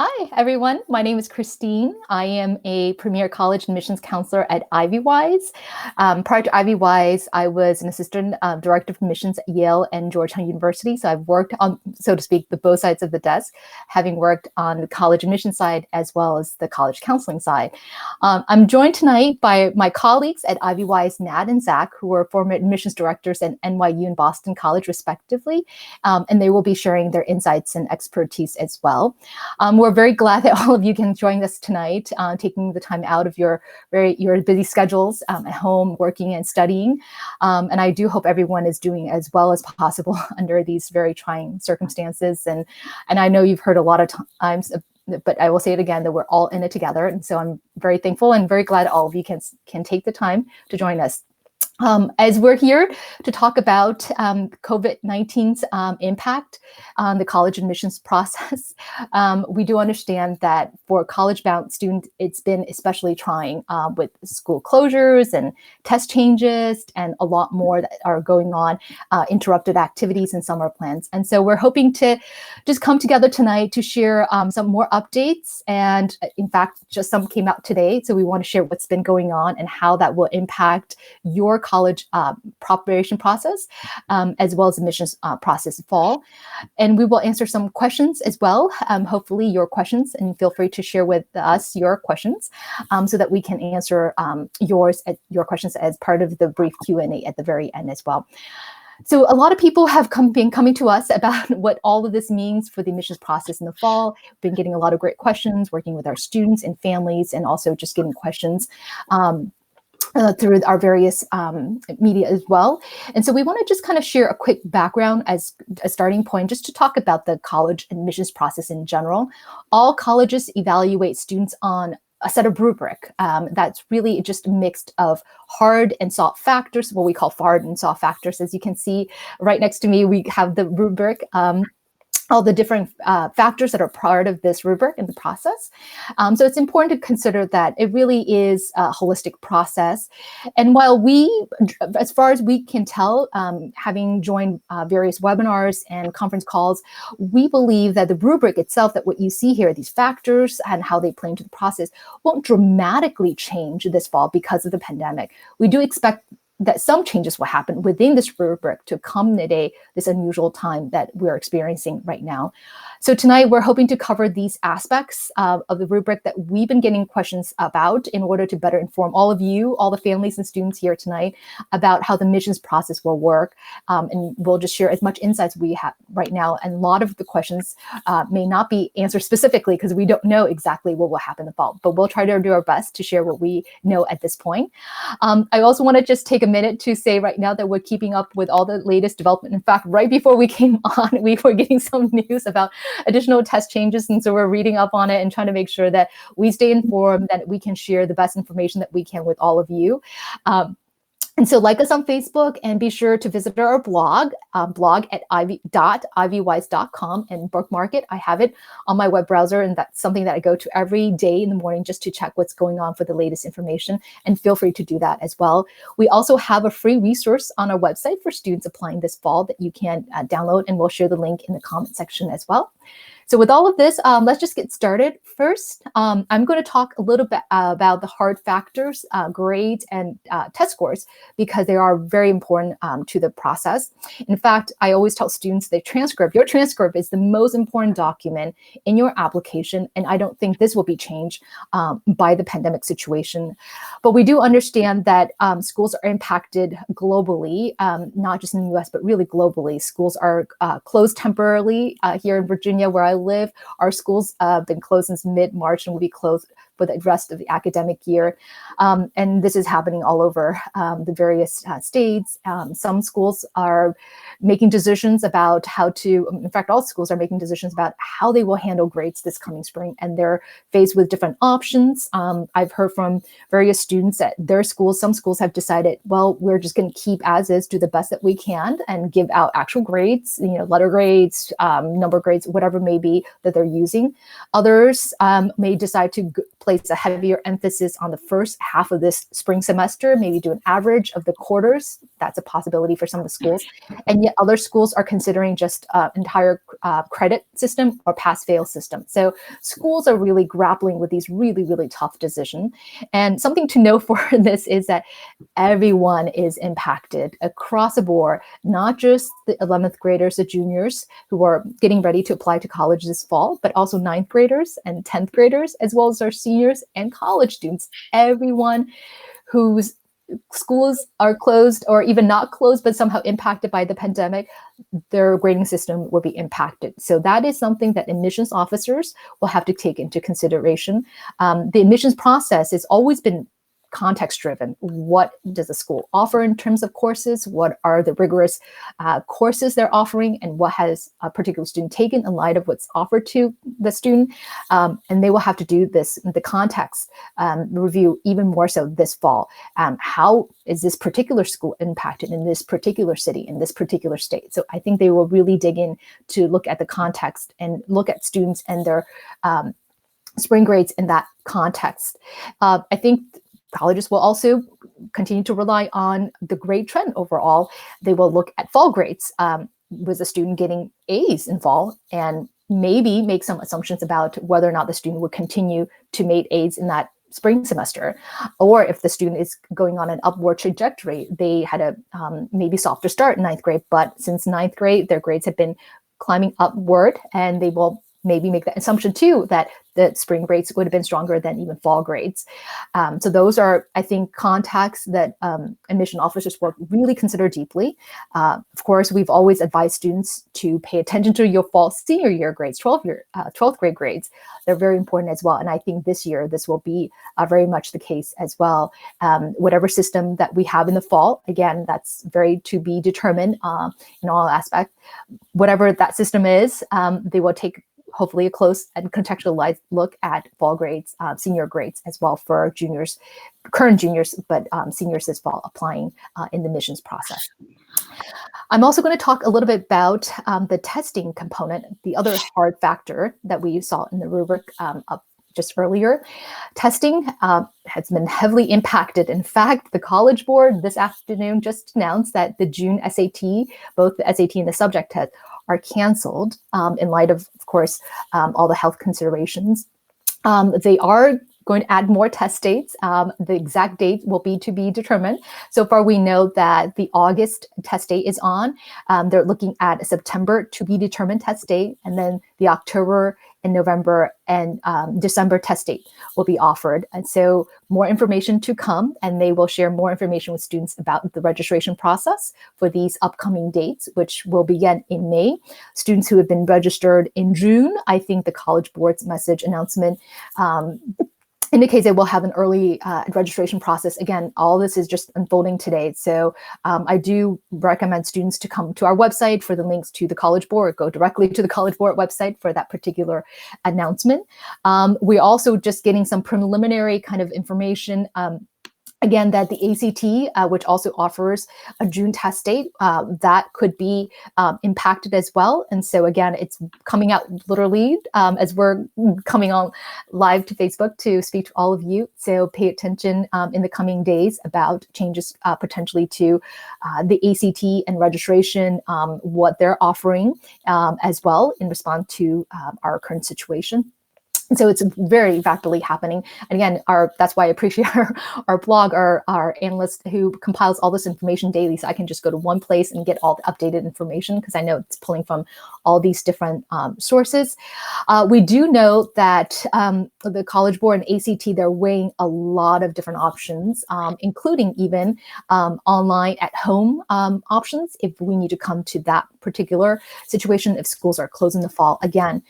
Hi, everyone. My name is Christine. I am a premier college admissions counselor at IvyWise. Prior to IvyWise, I was an assistant director of admissions at Yale and Georgetown University. So I've worked on, so to speak, the both sides of the desk, having worked on the college admissions side as well as the college counseling side. I'm joined tonight by my colleagues at IvyWise, Nat and Zach, who are former admissions directors at NYU and Boston College, respectively, and they will be sharing their insights and expertise as well. We're very glad that all of you can join us tonight, taking the time out of your busy schedules at home, working and studying. And I do hope everyone is doing as well as possible under these very trying circumstances. And I know you've heard a lot of times, but I will say it again, that we're all in it together. And so I'm very thankful and very glad all of you can take the time to join us. As we're here to talk about COVID-19's impact on the college admissions process, we do understand that for college-bound students, it's been especially trying with school closures and test changes and a lot more that are going on, interrupted activities and summer plans. And so we're hoping to just come together tonight to share some more updates. And in fact, just some came out today. So we want to share what's been going on and how that will impact your college preparation process, as well as admissions process fall. And we will answer some questions as well, hopefully your questions, and feel free to share with us your questions so that we can answer your questions as part of the brief Q&A at the very end as well. So a lot of people have been coming to us about what all of this means for the admissions process in the fall. We've been getting a lot of great questions, working with our students and families, and also just getting questions through our various media as well. And so we want to just kind of share a quick background as a starting point, just to talk about the college admissions process in general. All colleges evaluate students on a set of rubric that's really just a mix of hard and soft factors, what we call hard and soft factors. As you can see right next to me, we have the rubric, all the different factors that are part of this rubric in the process. So it's important to consider that it really is a holistic process. And while as far as we can tell, having joined various webinars and conference calls, we believe that the rubric itself, that what you see here, these factors and how they play into the process, won't dramatically change this fall because of the pandemic. We do expect that some changes will happen within this rubric to accommodate this unusual time that we're experiencing right now. So tonight, we're hoping to cover these aspects of the rubric that we've been getting questions about in order to better inform all of you, all the families and students here tonight, about how the admissions process will work. And we'll just share as much insights we have right now. And a lot of the questions may not be answered specifically because we don't know exactly what will happen in the fall, but we'll try to do our best to share what we know at this point. I also want to just take a minute to say right now that we're keeping up with all the latest development. In fact, right before we came on, we were getting some news about additional test changes. And so we're reading up on it and trying to make sure that we stay informed, that we can share the best information that we can with all of you. And so like us on Facebook and be sure to visit our blog at ivy.ivywise.com and bookmark it. I have it on my web browser, and that's something that I go to every day in the morning just to check what's going on for the latest information, and feel free to do that as well. We also have a free resource on our website for students applying this fall that you can download, and we'll share the link in the comment section as well. So with all of this, let's just get started. First, I'm going to talk a little bit about the hard factors, grades, and test scores, because they are very important to the process. In fact, I always tell students that your transcript is the most important document in your application, and I don't think this will be changed by the pandemic situation. But we do understand that schools are impacted globally, not just in the US, but really globally. Schools are closed temporarily here in Virginia, where I live. Our schools have been closed since mid-March and will be closed for the rest of the academic year. And this is happening all over the various states. Some schools are making decisions about how to, in fact, all schools are making decisions about how they will handle grades this coming spring, and they're faced with different options. I've heard from various students at their schools, some schools have decided, well, we're just going to keep as is, do the best that we can, and give out actual grades, letter grades, number grades, whatever may be that they're using. Others may decide to place a heavier emphasis on the first half of this spring semester, maybe do an average of the quarters. That's a possibility for some of the schools. And yet other schools are considering just entire credit system or pass-fail system. So schools are really grappling with these really, really tough decisions. And something to know for this is that everyone is impacted across the board, not just the 11th graders, the juniors who are getting ready to apply to college this fall, but also 9th graders and 10th graders, as well as our seniors and college students. Everyone whose schools are closed or even not closed, but somehow impacted by the pandemic, their grading system will be impacted. So that is something that admissions officers will have to take into consideration. The admissions process has always been context driven. What does the school offer in terms of courses? What are the rigorous courses they're offering? And what has a particular student taken in light of what's offered to the student? And they will have to do this, the context review even more so this fall. How is this particular school impacted in this particular city, in this particular state? So I think they will really dig in to look at the context and look at students and their spring grades in that context. I think colleges will also continue to rely on the grade trend overall. They will look at fall grades. Was a student getting A's in fall, and maybe make some assumptions about whether or not the student would continue to make A's in that spring semester, or if the student is going on an upward trajectory. They had a maybe softer start in 9th grade, but since 9th grade, their grades have been climbing upward, and they will maybe make that assumption too, that the spring grades would have been stronger than even fall grades. So those are, I think, contexts that admission officers will really consider deeply. Of course, we've always advised students to pay attention to your fall senior year grades, 12th grade grades. They're very important as well. And I think this year, this will be very much the case as well. Whatever system that we have in the fall, again, that's very to be determined in all aspects. Whatever that system is, they will take hopefully a close and contextualized look at fall grades, senior grades as well for juniors, current juniors, but seniors this fall applying in the admissions process. I'm also going to talk a little bit about the testing component, the other hard factor that we saw in the rubric up just earlier. Testing has been heavily impacted. In fact, the College Board this afternoon just announced that the June SAT, both the SAT and the subject test, are canceled in light of course, all the health considerations. They are going to add more test dates. The exact date will be to be determined. So far, we know that the August test date is on. They're looking at a September to be determined test date, and then the October and November and December test date will be offered. And so more information to come, and they will share more information with students about the registration process for these upcoming dates, which will begin in May. Students who have been registered in June, I think the College Board's message announcement indicates that we'll have an early registration process. Again, all this is just unfolding today. So I do recommend students to come to our website for the links to the College Board, go directly to the College Board website for that particular announcement. We're also just getting some preliminary kind of information again, that the ACT, which also offers a June test date, that could be impacted as well. And so again, it's coming out literally as we're coming on live to Facebook to speak to all of you. So pay attention in the coming days about changes potentially to the ACT and registration, what they're offering as well in response to our current situation. And so it's very rapidly happening. And again, that's why I appreciate our blog, our analyst who compiles all this information daily. So I can just go to one place and get all the updated information because I know it's pulling from all these different sources. We do know that the College Board and ACT, they're weighing a lot of different options, including even online at home options if we need to come to that particular situation if schools are closed in the fall. Again,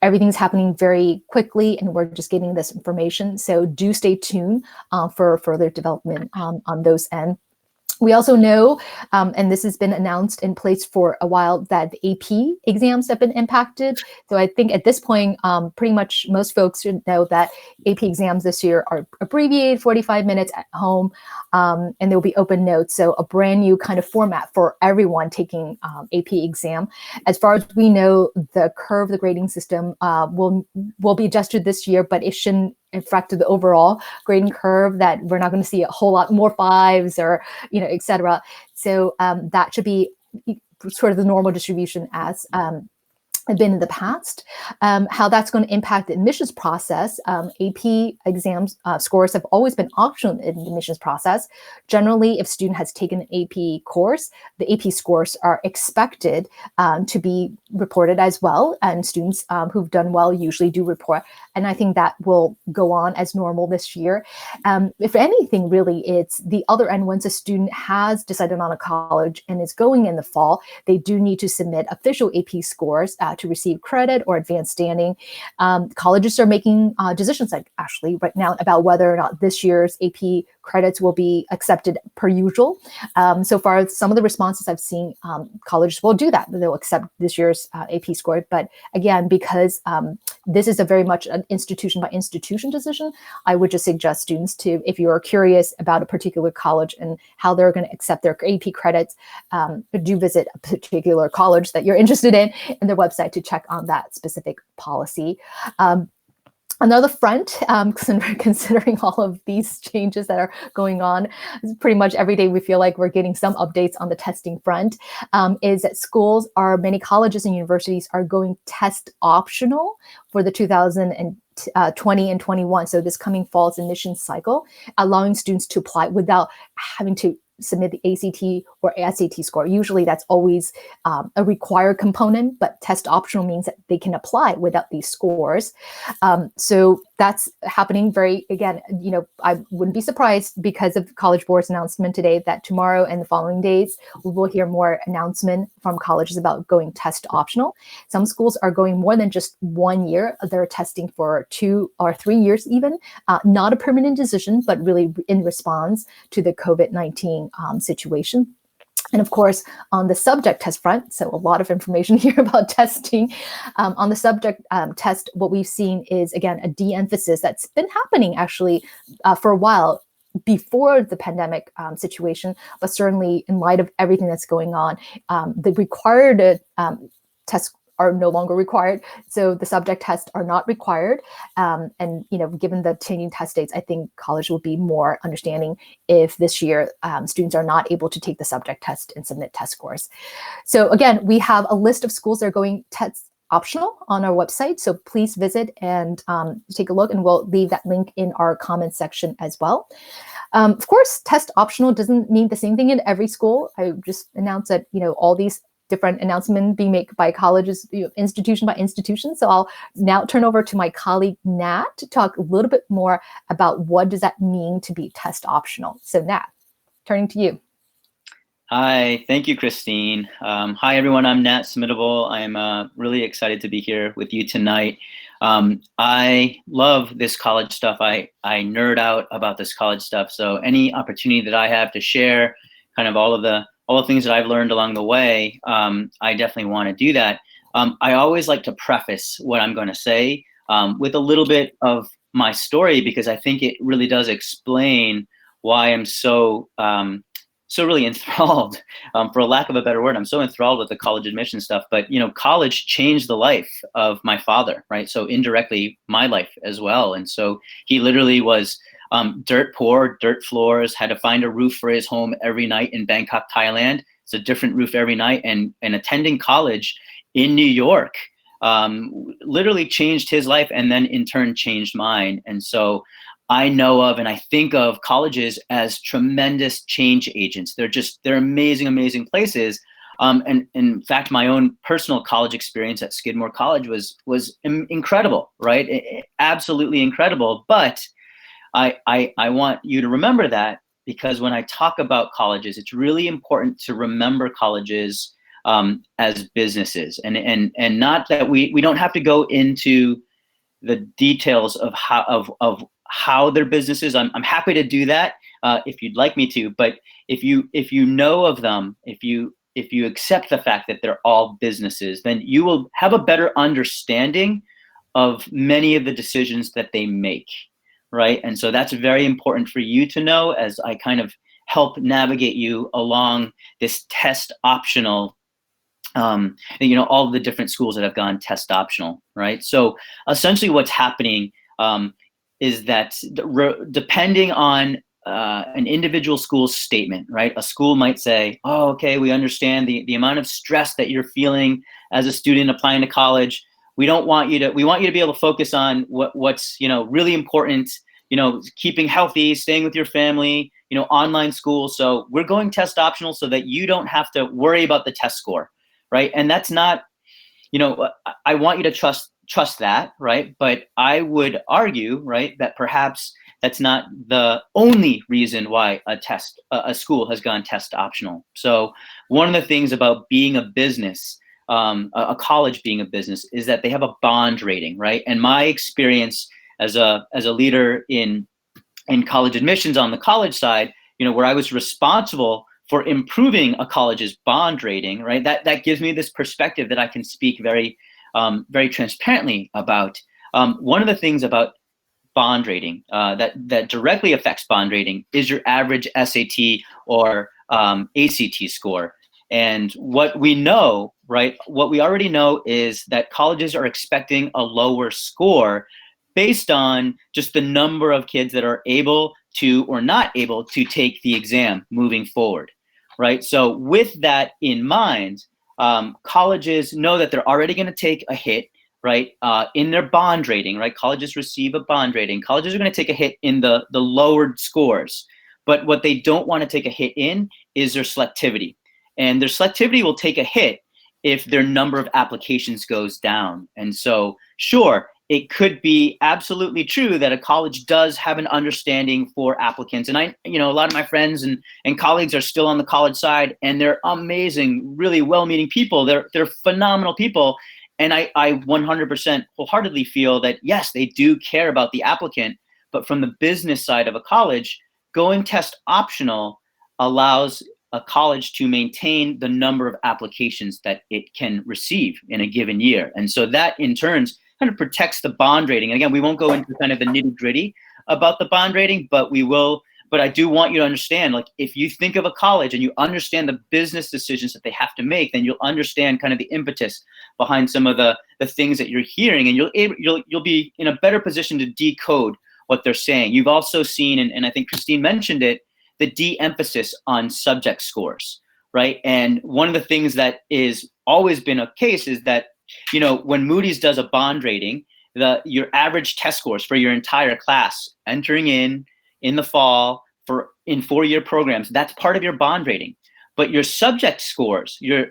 everything's happening very quickly and we're just getting this information. So do stay tuned for further development on those ends. We also know, and this has been announced in place for a while, that the AP exams have been impacted. So I think at this point, pretty much most folks should know that AP exams this year are abbreviated, 45 minutes at home, and there will be open notes. So a brand new kind of format for everyone taking AP exam. As far as we know, the curve, the grading system will be adjusted this year, but it shouldn't affect the overall grading curve, that we're not going to see a whole lot more fives or, et cetera. So that should be sort of the normal distribution as been in the past. How that's going to impact the admissions process. AP exams scores have always been optional in the admissions process. Generally, if a student has taken an AP course, the AP scores are expected to be reported as well, and students who've done well usually do report. And I think that will go on as normal this year. If anything, really, it's the other end. Once a student has decided on a college and is going in the fall, they do need to submit official AP scores to receive credit or advanced standing. Colleges are making decisions, like actually right now, about whether or not this year's AP credits will be accepted per usual. So far, some of the responses I've seen, colleges will do that. They'll accept this year's AP score. But again, because this is a very much an institution by institution decision, I would just suggest students to, if you're curious about a particular college and how they're going to accept their AP credits, do visit a particular college that you're interested in and their website to check on that specific policy. Another front, considering all of these changes that are going on, pretty much every day we feel like we're getting some updates on the testing front, is that many colleges and universities are going test optional for the 2020 and 21. So this coming fall's admissions cycle, allowing students to apply without having to submit the ACT or SAT score. Usually that's always a required component, but test optional means that they can apply without these scores. So that's happening again, I wouldn't be surprised because of College Board's announcement today that tomorrow and the following days, we will hear more announcement from colleges about going test optional. Some schools are going more than just 1 year. They're testing for 2 or 3 years even, not a permanent decision, but really in response to the COVID-19 situation. And of course, on the subject test front, so a lot of information here about testing. On the subject test, what we've seen is, again, a de-emphasis that's been happening actually for a while before the pandemic situation, but certainly in light of everything that's going on, the required tests are no longer required. So the subject tests are not required. And, given the changing test dates, I think college will be more understanding if this year students are not able to take the subject test and submit test scores. So again, we have a list of schools that are going test optional on our website. So please visit and take a look, and we'll leave that link in our comments section as well. Of course, test optional doesn't mean the same thing in every school. I just announced that, all these different announcements being made by colleges, institution by institution. So I'll now turn over to my colleague, Nat, to talk a little bit more about what does that mean to be test optional. So Nat, turning to you. Hi, thank you, Christine. Hi, everyone. I'm Nat Smittable. I'm really excited to be here with you tonight. I love this college stuff. I nerd out about this college stuff. So any opportunity that I have to share kind of all the things that I've learned along the way, I definitely want to do that. I always like to preface what I'm going to say with a little bit of my story, because I think it really does explain why I'm so really enthralled, for a lack of a better word. I'm so enthralled with the college admission stuff. But college changed the life of my father, right? So indirectly, my life as well. And so he literally was dirt poor, dirt floors, had to find a roof for his home every night in Bangkok, Thailand. It's a different roof every night. And attending college in New York literally changed his life, and then in turn changed mine. And so I know of and I think of colleges as tremendous change agents. They're amazing, amazing places. And in fact, my own personal college experience at Skidmore College was incredible, right? Absolutely incredible. But I want you to remember that, because when I talk about colleges, it's really important to remember colleges as businesses, and not that we don't have to go into the details of how their businesses. I'm happy to do that if you'd like me to, but if you know of them, if you accept the fact that they're all businesses, then you will have a better understanding of many of the decisions that they make. Right. And so that's very important for you to know as I kind of help navigate you along this test optional, all the different schools that have gone test optional. Right. So essentially what's happening is that depending on an individual school's statement, right? A school might say, oh, okay, we understand the amount of stress that you're feeling as a student applying to college. We want you to be able to focus on what's, really important, keeping healthy, staying with your family, online school. So we're going test optional so that you don't have to worry about the test score, right? And that's not, I want you to trust that, right? But I would argue, right, that perhaps that's not the only reason why a school has gone test optional. So one of the things about being a business, a college being a business, is that they have a bond rating, right? And my experience as a leader in college admissions on the college side, where I was responsible for improving a college's bond rating, right? That gives me this perspective that I can speak very, very transparently about. One of the things about bond rating that directly affects bond rating is your average SAT or ACT score. And what we know, right, what we already know is that colleges are expecting a lower score based on just the number of kids that are able to or not able to take the exam moving forward, right? So with that in mind, colleges know that they're already going to take a hit, right, in their bond rating, right? Colleges receive a bond rating. Colleges are going to take a hit in the lowered scores. But what they don't want to take a hit in is their selectivity. And their selectivity will take a hit if their number of applications goes down. And so, sure, it could be absolutely true that a college does have an understanding for applicants. And a lot of my friends and colleagues are still on the college side, and they're amazing, really well-meaning people. They're phenomenal people. And I 100% wholeheartedly feel that, yes, they do care about the applicant, but from the business side of a college, going test optional allows a college to maintain the number of applications that it can receive in a given year. And so that in turn kind of protects the bond rating. And again, we won't go into kind of the nitty gritty about the bond rating, but we will. But I do want you to understand, like, if you think of a college and you understand the business decisions that they have to make, then you'll understand kind of the impetus behind some of the things that you're hearing, and you'll be in a better position to decode what they're saying. You've also seen, and I think Christine mentioned it, the de-emphasis on subject scores, right? And one of the things that is always been a case is that, when Moody's does a bond rating, your average test scores for your entire class entering in the fall in 4-year programs, that's part of your bond rating. But your subject scores, your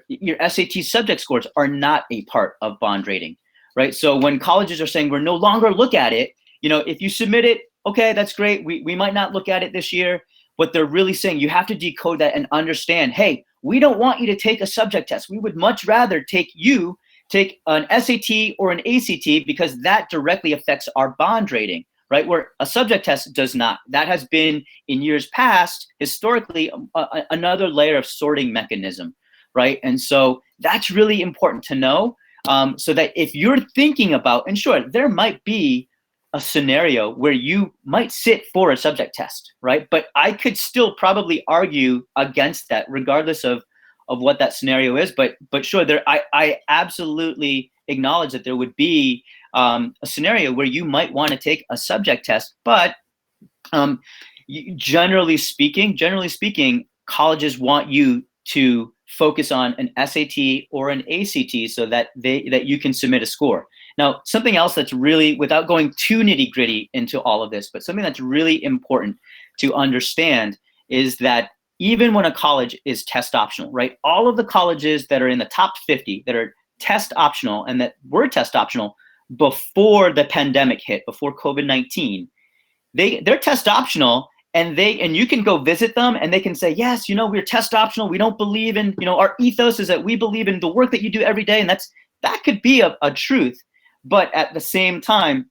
SAT subject scores, are not a part of bond rating, right? So when colleges are saying we're no longer look at it, if you submit it, okay, that's great. We might not look at it this year. What they're really saying, you have to decode that and understand, hey, we don't want you to take a subject test. We would much rather take an SAT or an ACT, because that directly affects our bond rating, right? Where a subject test does not. That has been, in years past, historically, another layer of sorting mechanism, right? And so that's really important to know, so that if you're thinking about, and sure, there might be a scenario where you might sit for a subject test, right? But I could still probably argue against that, regardless of what that scenario is. But sure, I absolutely acknowledge that there would be a scenario where you might want to take a subject test. But generally speaking, colleges want you to focus on an SAT or an ACT so that you can submit a score. Now, something else that's really, without going too nitty gritty into all of this, but something that's really important to understand is that even when a college is test optional, right? All of the colleges that are in the top 50 that are test optional and that were test optional before the pandemic hit, before COVID-19, they're test optional, and you can go visit them and they can say, yes, we're test optional. We don't believe in, our ethos is that we believe in the work that you do every day. And that could be a truth. But at the same time,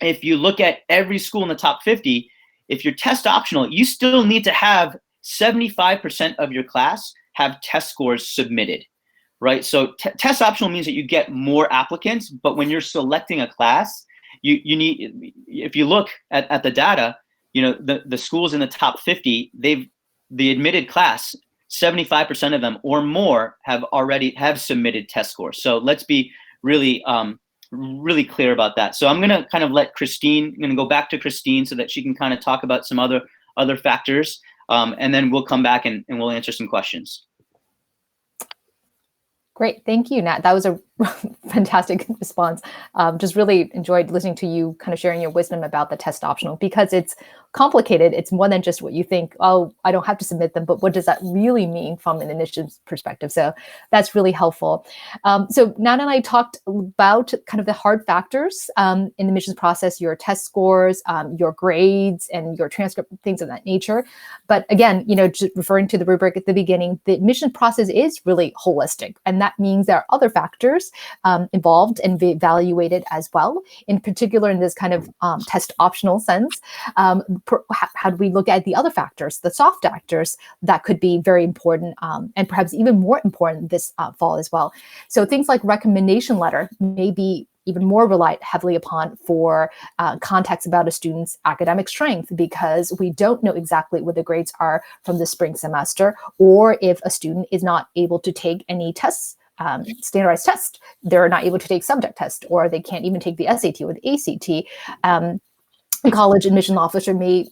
if you look at every school in the top 50, if you're test optional, you still need to have 75% of your class have test scores submitted, right? So test optional means that you get more applicants, but when you're selecting a class, you need, if you look at the data, the schools in the top 50, the admitted class, 75% of them or more have submitted test scores. So let's be really really clear about that. So I'm going to kind of let Christine, I'm going to go back to Christine so that she can kind of talk about some other factors. And then we'll come back and we'll answer some questions. Great. Thank you, Nat. That was a fantastic response. Just really enjoyed listening to you kind of sharing your wisdom about the test optional, because it's complicated. It's more than just what you think, oh, I don't have to submit them, but what does that really mean from an initiative perspective? So that's really helpful. So Nat and I talked about kind of the hard factors in the admissions process, your test scores, your grades, and your transcript, things of that nature. But again, just referring to the rubric at the beginning, the admission process is really holistic. And that means there are other factors involved and be evaluated as well. In particular, in this kind of test optional sense, how do we look at the other factors, the soft factors that could be very important and perhaps even more important this fall as well. So things like recommendation letter may be even more relied heavily upon for context about a student's academic strength, because we don't know exactly what the grades are from the spring semester, or if a student is not able to take any tests, standardized tests, they're not able to take subject tests, or they can't even take the SAT or the ACT. A college admission officer may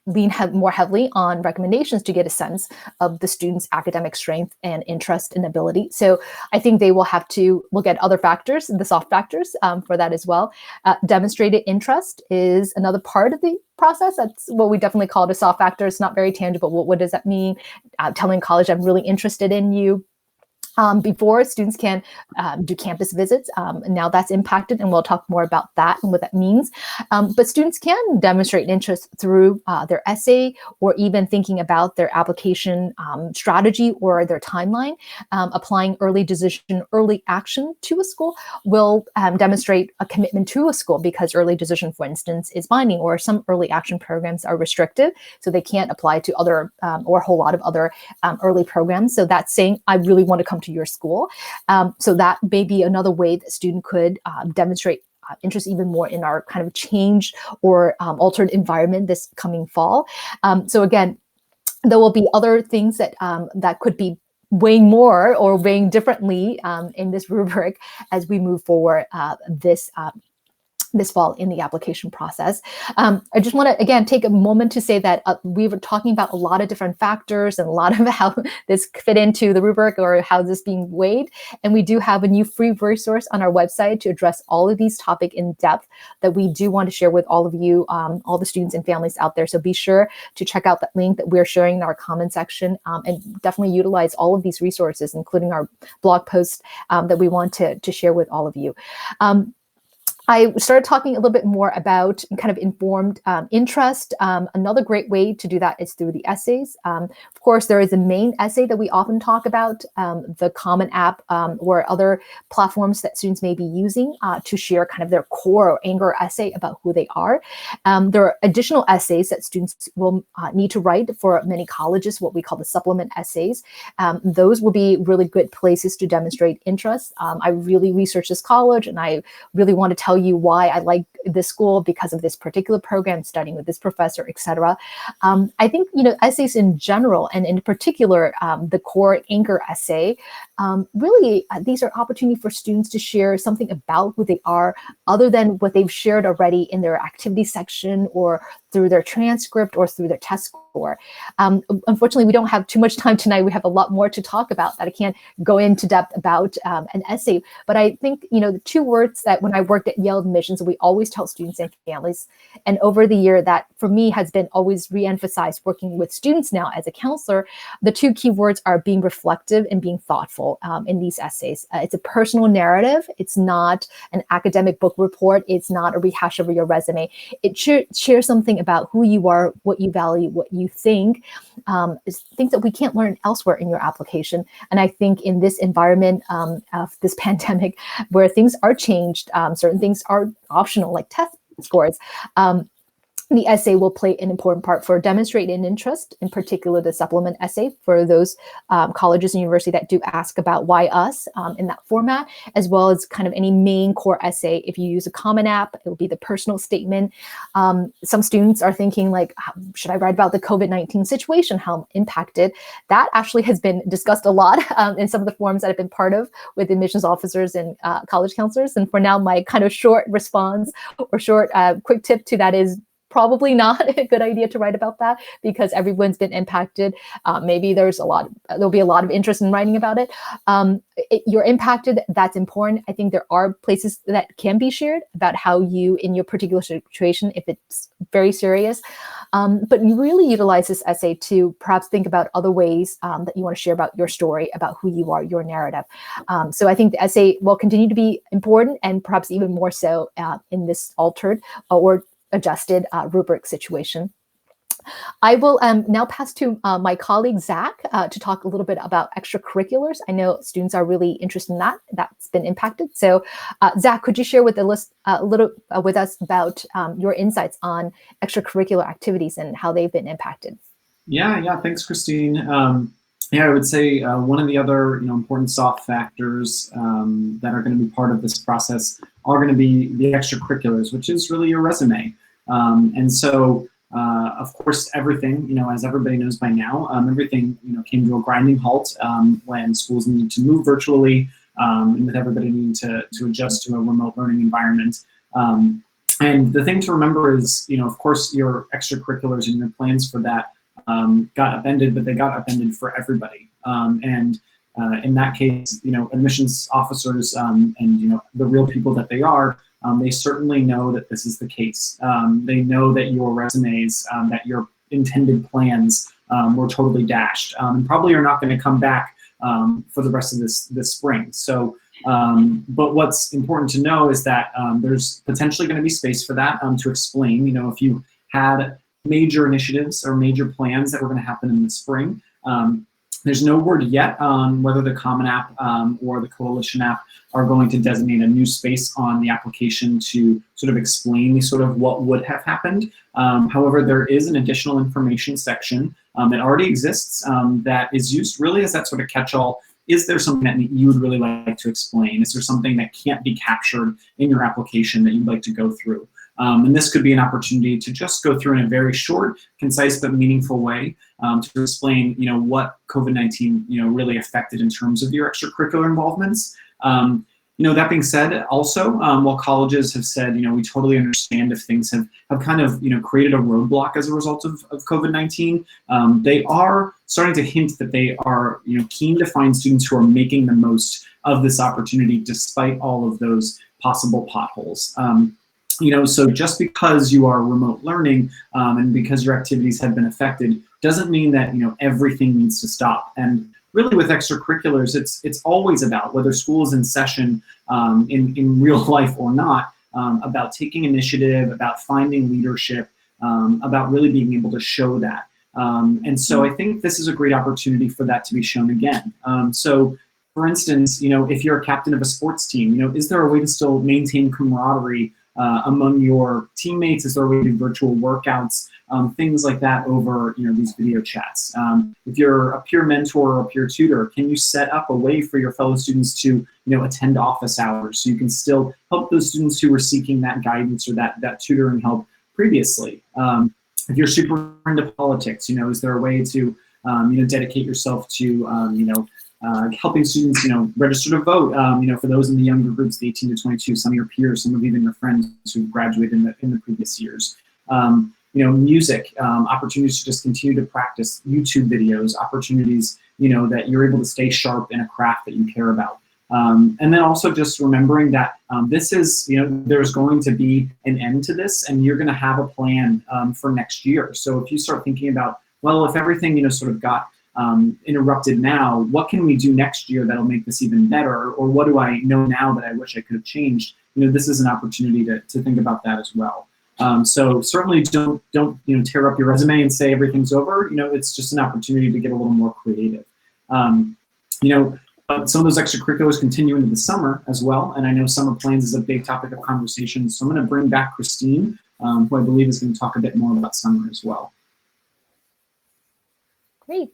lean more heavily on recommendations to get a sense of the student's academic strength and interest and ability. So I think they will have to look at other factors, the soft factors for that as well. Demonstrated interest is another part of the process. That's what we definitely call it a soft factor. It's not very tangible. What does that mean? Telling college I'm really interested in you. Before, students can do campus visits. Now that's impacted, and we'll talk more about that and what that means. But students can demonstrate interest through their essay, or even thinking about their application strategy or their timeline. Applying early decision, early action to a school will demonstrate a commitment to a school, because early decision, for instance, is binding, or some early action programs are restrictive, so they can't apply to other or a whole lot of other early programs. So that's saying, I really want to come to your school. So that may be another way that student could demonstrate interest even more in our kind of change or altered environment this coming fall. So again, there will be other things that that could be weighing more or weighing differently in this rubric as we move forward this fall in the application process. I just want to, again, take a moment to say that we were talking about a lot of different factors and a lot of how this fit into the rubric or how this is being weighed. And we do have a new free resource on our website to address all of these topics in depth that we do want to share with all of you, all the students and families out there. So be sure to check out that link that we're sharing in our comment section and definitely utilize all of these resources, including our blog post that we want to share with all of you. I started talking a little bit more about kind of informed interest. Another great way to do that is through the essays. Of course, there is a main essay that we often talk about, the Common App or other platforms that students may be using to share kind of their core or anchor essay about who they are. There are additional essays that students will need to write for many colleges, what we call the supplement essays. Those will be really good places to demonstrate interest. I really researched this college, and I really want to tell you why I like this school because of this particular program, studying with this professor, etc. I think, essays in general, and in particular, the core anchor essay, really, these are opportunity for students to share something about who they are other than what they've shared already in their activity section or through their transcript or through their test score. Unfortunately, we don't have too much time tonight. We have a lot more to talk about that I can't go into depth about an essay. But I think, the two words that when I worked at Yale Admissions, we always tell students and families, and over the year that for me has been always re-emphasized working with students now as a counselor, the two key words are being reflective and being thoughtful in these essays. It's a personal narrative. It's not an academic book report. It's not a rehash of your resume. It shares something about who you are, what you value, what you think, things that we can't learn elsewhere in your application. And I think in this environment of this pandemic, where things are changed, certain things are optional, like test scores. the essay will play an important part for demonstrating an interest, in particular the supplement essay for those colleges and universities that do ask about why us in that format, as well as kind of any main core essay. If you use a Common App, it will be the personal statement. Some students are thinking like, should I write about the COVID-19 situation, how I'm impacted? That actually has been discussed a lot in some of the forums that I've been part of with admissions officers and college counselors. And for now, my kind of short response or short quick tip to that is probably not a good idea to write about that, because everyone's been impacted. Maybe there'll be a lot of interest in writing about it. You're impacted, that's important. I think there are places that can be shared about how you, in your particular situation, if it's very serious, but you really utilize this essay to perhaps think about other ways that you want to share about your story, about who you are, your narrative. So I think the essay will continue to be important, and perhaps even more so in this altered or adjusted rubric situation. I will now pass to my colleague, Zach, to talk a little bit about extracurriculars. I know students are really interested in that. That's been impacted. So Zach, could you share with the list a little with us about your insights on extracurricular activities and how they've been impacted? Yeah, thanks, Christine. Yeah, I would say one of the other important soft factors that are going to be part of this process are going to be the extracurriculars, which is really your resume. And so, of course, everything, as everybody knows by now, everything came to a grinding halt when schools needed to move virtually, and with everybody needing to adjust to a remote learning environment. And the thing to remember is, of course, your extracurriculars and your plans for that got upended, but they got upended for everybody. And in that case, admissions officers and the real people that they are, they certainly know that this is the case. They know that your resumes, that your intended plans were totally dashed, and probably are not going to come back for the rest of this spring. So, but what's important to know is that there's potentially going to be space for that to explain. If you had major initiatives or major plans that were going to happen in the spring. There's no word yet on whether the Common App or the Coalition App are going to designate a new space on the application to sort of explain sort of what would have happened. However, there is an additional information section that already exists that is used really as that sort of catch-all. Is there something that you would really like to explain? Is there something that can't be captured in your application that you'd like to go through? And this could be an opportunity to just go through in a very short, concise, but meaningful way to explain, what COVID-19, really affected in terms of your extracurricular involvements. That being said, also, while colleges have said, we totally understand if things have kind of, created a roadblock as a result of COVID-19, they are starting to hint that they are, keen to find students who are making the most of this opportunity despite all of those possible potholes. So just because you are remote learning and because your activities have been affected doesn't mean that, everything needs to stop. And really with extracurriculars, it's always about, whether school is in session in real life or not, about taking initiative, about finding leadership, about really being able to show that. And so I think this is a great opportunity for that to be shown again. So for instance, if you're a captain of a sports team, is there a way to still maintain camaraderie among your teammates? Is there a way to do virtual workouts, things like that over these video chats? If you're a peer mentor or a peer tutor, can you set up a way for your fellow students to attend office hours so you can still help those students who were seeking that guidance or that tutoring help previously? If you're super into politics, is there a way to dedicate yourself to helping students, register to vote, for those in the younger groups, the 18 to 22, some of your peers, some of even your friends who graduated in the previous years. Music, opportunities to just continue to practice, YouTube videos, opportunities, that you're able to stay sharp in a craft that you care about. And then also just remembering that this is, there's going to be an end to this, and you're going to have a plan for next year. So if you start thinking about, well, if everything, sort of got interrupted now, what can we do next year that'll make this even better? Or what do I know now that I wish I could have changed? This is an opportunity to think about that as well. So certainly don't tear up your resume and say everything's over. It's just an opportunity to get a little more creative. But some of those extracurriculars continue into the summer as well. And I know summer plans is a big topic of conversation. So I'm going to bring back Christine who I believe is going to talk a bit more about summer as well. Great.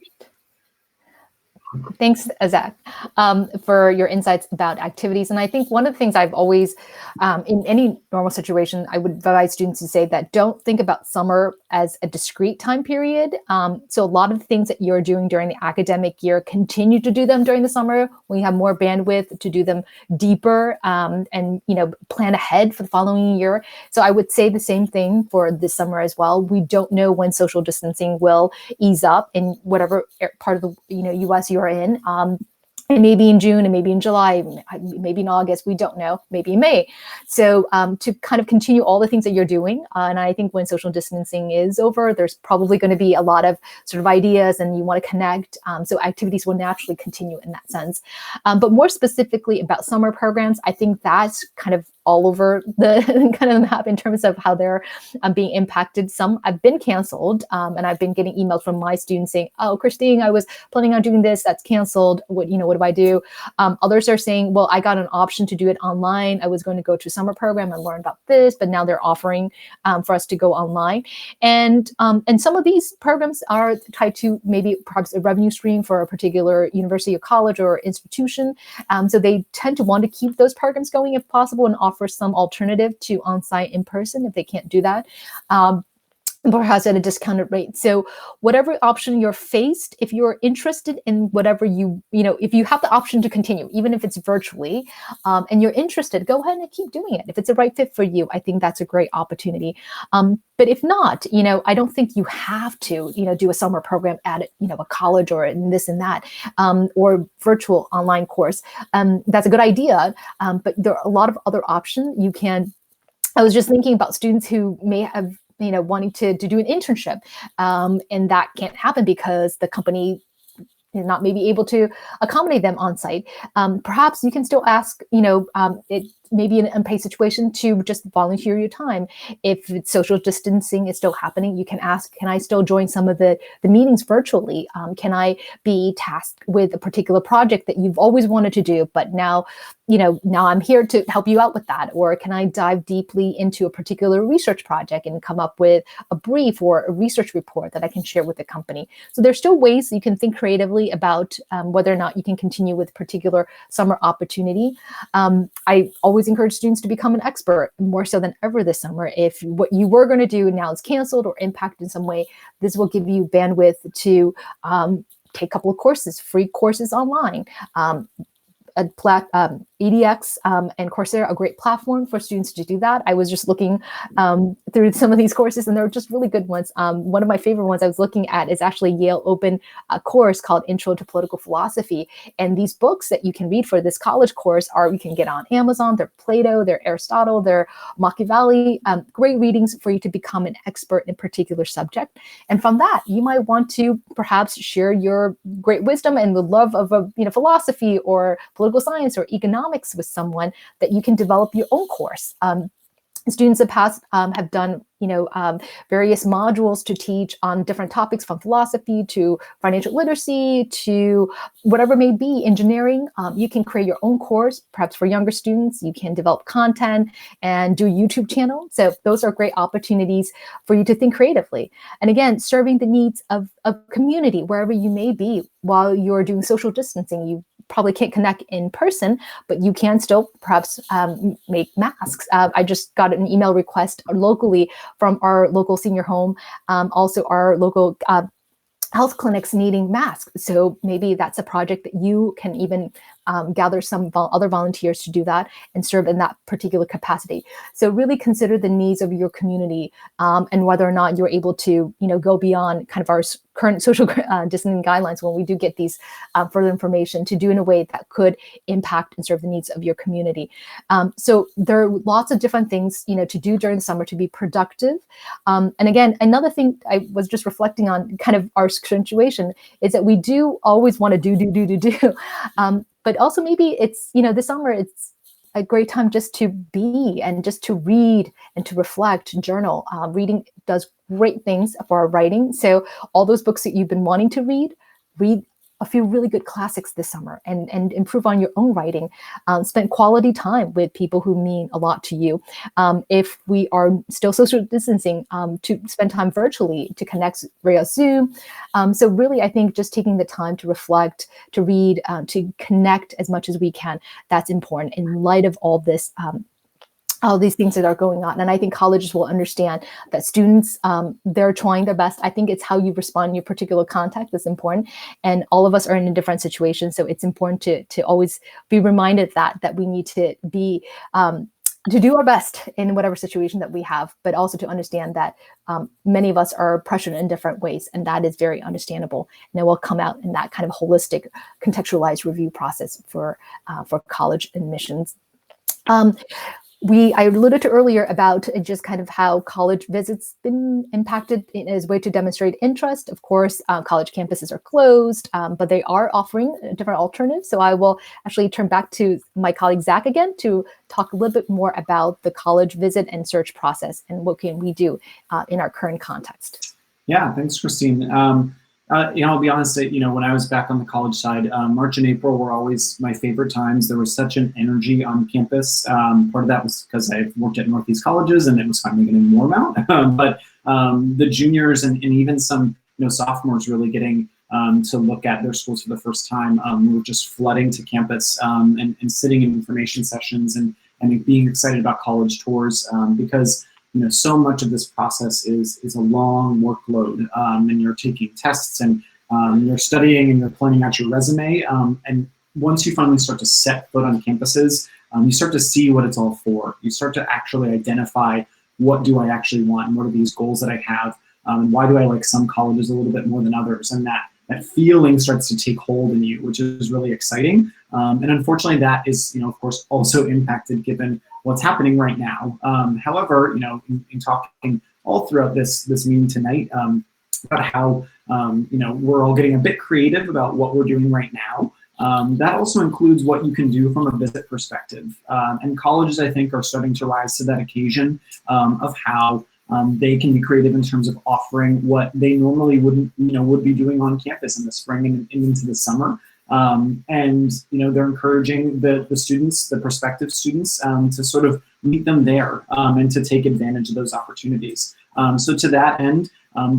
Thanks, Zach, for your insights about activities. And I think one of the things I've always, in any normal situation, I would advise students to say that don't think about summer as a discrete time period. So a lot of the things that you're doing during the academic year, continue to do them during the summer when you have more bandwidth to do them deeper, and plan ahead for the following year. So I would say the same thing for this summer as well. We don't know when social distancing will ease up in whatever part of the U.S. you're in. And maybe in June, and maybe in July, maybe in August, we don't know, maybe in May. So to kind of continue all the things that you're doing. And I think when social distancing is over, there's probably going to be a lot of sort of ideas and you want to connect. So activities will naturally continue in that sense. But more specifically about summer programs, I think that's kind of all over the kind of map in terms of how they're being impacted. Some have been canceled, and I've been getting emails from my students saying, "Oh, Christine, I was planning on doing this, that's canceled. What do I do?" Others are saying, "Well, I got an option to do it online. I was going to go to a summer program and learn about this, but now they're offering for us to go online." And some of these programs are tied to maybe perhaps a revenue stream for a particular university or college or institution. So they tend to want to keep those programs going if possible and offer some alternative to on-site in person if they can't do that. Perhaps at a discounted rate. So whatever option you're faced, if you're interested in whatever if you have the option to continue, even if it's virtually, and you're interested, go ahead and keep doing it. If it's the right fit for you, I think that's a great opportunity. But if not, I don't think you have to, do a summer program at, a college or in this and that, or virtual online course. That's a good idea. But there are a lot of other options you can. I was just thinking about students who may have wanting to do an internship, and that can't happen because the company is not maybe able to accommodate them on site. Perhaps you can still ask, it maybe in an unpaid situation to just volunteer your time. If it's social distancing is still happening, you can ask, can I still join some of the meetings virtually? Can I be tasked with a particular project that you've always wanted to do, but now I'm here to help you out with that? Or can I dive deeply into a particular research project and come up with a brief or a research report that I can share with the company? So there's still ways you can think creatively about whether or not you can continue with a particular summer opportunity. I always encourage students to become an expert more so than ever this summer. If what you were going to do now is canceled or impacted in some way, this will give you bandwidth to take a couple of courses, free courses online. EDX and Coursera, a great platform for students to do that. I was just looking through some of these courses and they're just really good ones. One of my favorite ones I was looking at is actually Yale Open course called Intro to Political Philosophy. And these books that you can read for this college course you can get on Amazon. They're Plato, they're Aristotle, they're Machiavelli, great readings for you to become an expert in a particular subject. And from that, you might want to perhaps share your great wisdom and the love of philosophy or political science or economics with someone that you can develop your own course. Students in the past have done, various modules to teach on different topics from philosophy to financial literacy to whatever may be, engineering. You can create your own course, perhaps for younger students. You can develop content and do a YouTube channel. So those are great opportunities for you to think creatively. And again, serving the needs of a community wherever you may be while you're doing social distancing. You probably can't connect in person, but you can still perhaps make masks. I just got an email request locally from our local senior home, also our local health clinics needing masks. So maybe that's a project that you can even gather some other volunteers to do that and serve in that particular capacity. So really consider the needs of your community and whether or not you're able to, go beyond kind of our current social distancing guidelines when we do get these further information to do in a way that could impact and serve the needs of your community. So there are lots of different things, to do during the summer to be productive. And again, another thing I was just reflecting on kind of our situation is that we do always want to do. But also maybe it's, this summer, it's a great time just to be and just to read and to reflect and journal. Reading does great things for our writing. So all those books that you've been wanting to read a few really good classics this summer and improve on your own writing. Spend quality time with people who mean a lot to you. If we are still social distancing, to spend time virtually, to connect via Zoom. So really, I think just taking the time to reflect, to read, to connect as much as we can, that's important in light of all this, all these things that are going on. And I think colleges will understand that students, they're trying their best. I think it's how you respond in your particular context that's important. And all of us are in a different situation. So it's important to always be reminded that we need to be, to do our best in whatever situation that we have, but also to understand that many of us are pressured in different ways, and that is very understandable. And it will come out in that kind of holistic, contextualized review process for college admissions. I alluded to earlier about just kind of how college visits been impacted as a way to demonstrate interest. Of course, college campuses are closed, but they are offering different alternatives. So I will actually turn back to my colleague Zach again to talk a little bit more about the college visit and search process and what can we do in our current context. Yeah, thanks, Christine. I'll be honest, when I was back on the college side, March and April were always my favorite times. There was such an energy on campus. Part of that was because I worked at Northeast colleges and it was finally getting warm out. But the juniors and even some sophomores really getting to look at their schools for the first time. We were just flooding to campus and sitting in information sessions and being excited about college tours because so much of this process is a long workload, and you're taking tests and you're studying and you're planning out your resume. And once you finally start to set foot on campuses, you start to see what it's all for. You start to actually identify what do I actually want and what are these goals that I have, and why do I like some colleges a little bit more than others, and that feeling starts to take hold in you, which is really exciting. And unfortunately, that is, of course, also impacted given what's happening right now. However, in talking all throughout this meeting tonight about how we're all getting a bit creative about what we're doing right now. That also includes what you can do from a visit perspective. And colleges, I think, are starting to rise to that occasion of how they can be creative in terms of offering what they normally would be doing on campus in the spring and into the summer. And they're encouraging the students, the prospective students, to sort of meet them there and to take advantage of those opportunities. So to that end,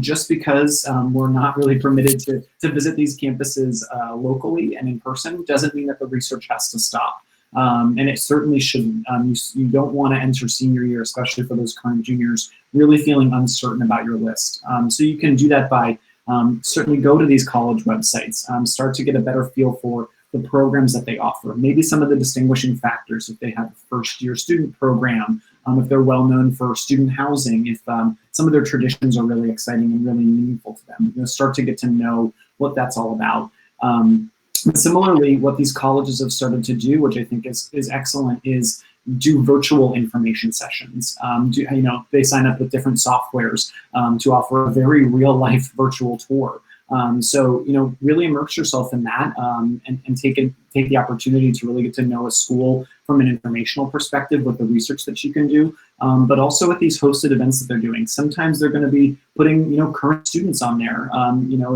just because we're not really permitted to visit these campuses locally and in person doesn't mean that the research has to stop. And it certainly shouldn't. You don't want to enter senior year, especially for those current juniors, really feeling uncertain about your list. So you can do that by certainly go to these college websites, start to get a better feel for the programs that they offer, maybe some of the distinguishing factors, if they have a first-year student program, if they're well-known for student housing, if some of their traditions are really exciting and really meaningful to them. Start to get to know what that's all about. Similarly, what these colleges have started to do, which I think is excellent, is do virtual information sessions. They sign up with different softwares to offer a very real-life virtual tour. So really immerse yourself in that and take the opportunity to really get to know a school from an informational perspective with the research that you can do, but also with these hosted events that they're doing. Sometimes they're going to be putting current students on there,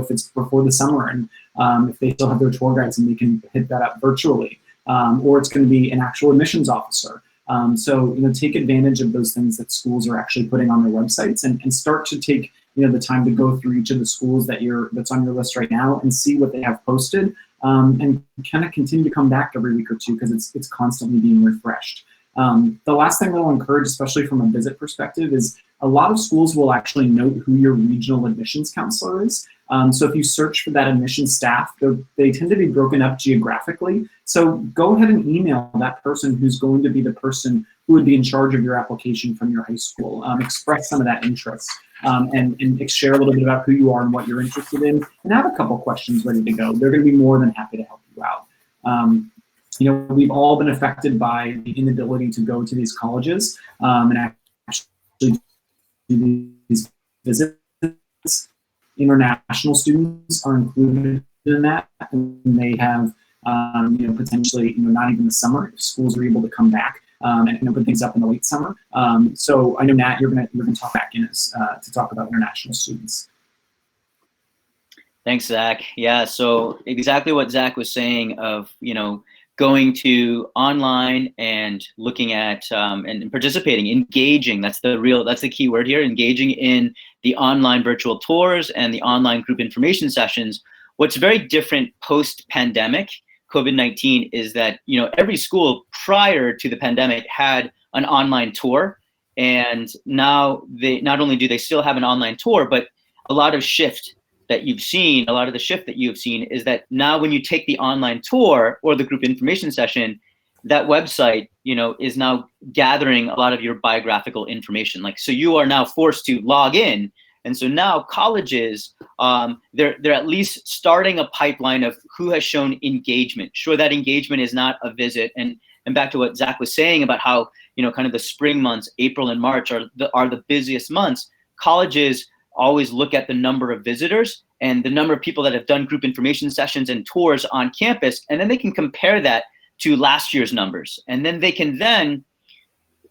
if it's before the summer and if they still have their tour guides and we can hit that up virtually, or it's going to be an actual admissions officer. So take advantage of those things that schools are actually putting on their websites and start to take the time to go through each of the schools that's on your list right now and see what they have posted, and kind of continue to come back every week or two because it's constantly being refreshed. The last thing I'll encourage, especially from a visit perspective, is a lot of schools will actually note who your regional admissions counselor is. So if you search for that admissions staff, they tend to be broken up geographically. So go ahead and email that person who's going to be the person who would be in charge of your application from your high school. Express some of that interest and share a little bit about who you are and what you're interested in, and have a couple questions ready to go. They're going to be more than happy to help you out. We've all been affected by the inability to go to these colleges and actually do these visits. International students are included in that, and they have potentially not even the summer if schools are able to come back and open things up in the late summer. So I know, Nat, you're gonna talk back in us to talk about international students. Thanks, Zach. Yeah, so exactly what Zach was saying of, going to online and looking at and participating, engaging. That's the key word here, engaging in the online virtual tours and the online group information sessions. What's very different post-pandemic, COVID-19, is that, every school prior to the pandemic had an online tour. And now not only do they still have an online tour, but a lot of the shift that you've seen is that now when you take the online tour or the group information session, that website, is now gathering a lot of your biographical information. So you are now forced to log in. And so now colleges, they're at least starting a pipeline of who has shown engagement. Sure, that engagement is not a visit. And back to what Zach was saying about how, kind of the spring months, April and March are the busiest months. Colleges always look at the number of visitors and the number of people that have done group information sessions and tours on campus, and then they can compare that to last year's numbers. And then they can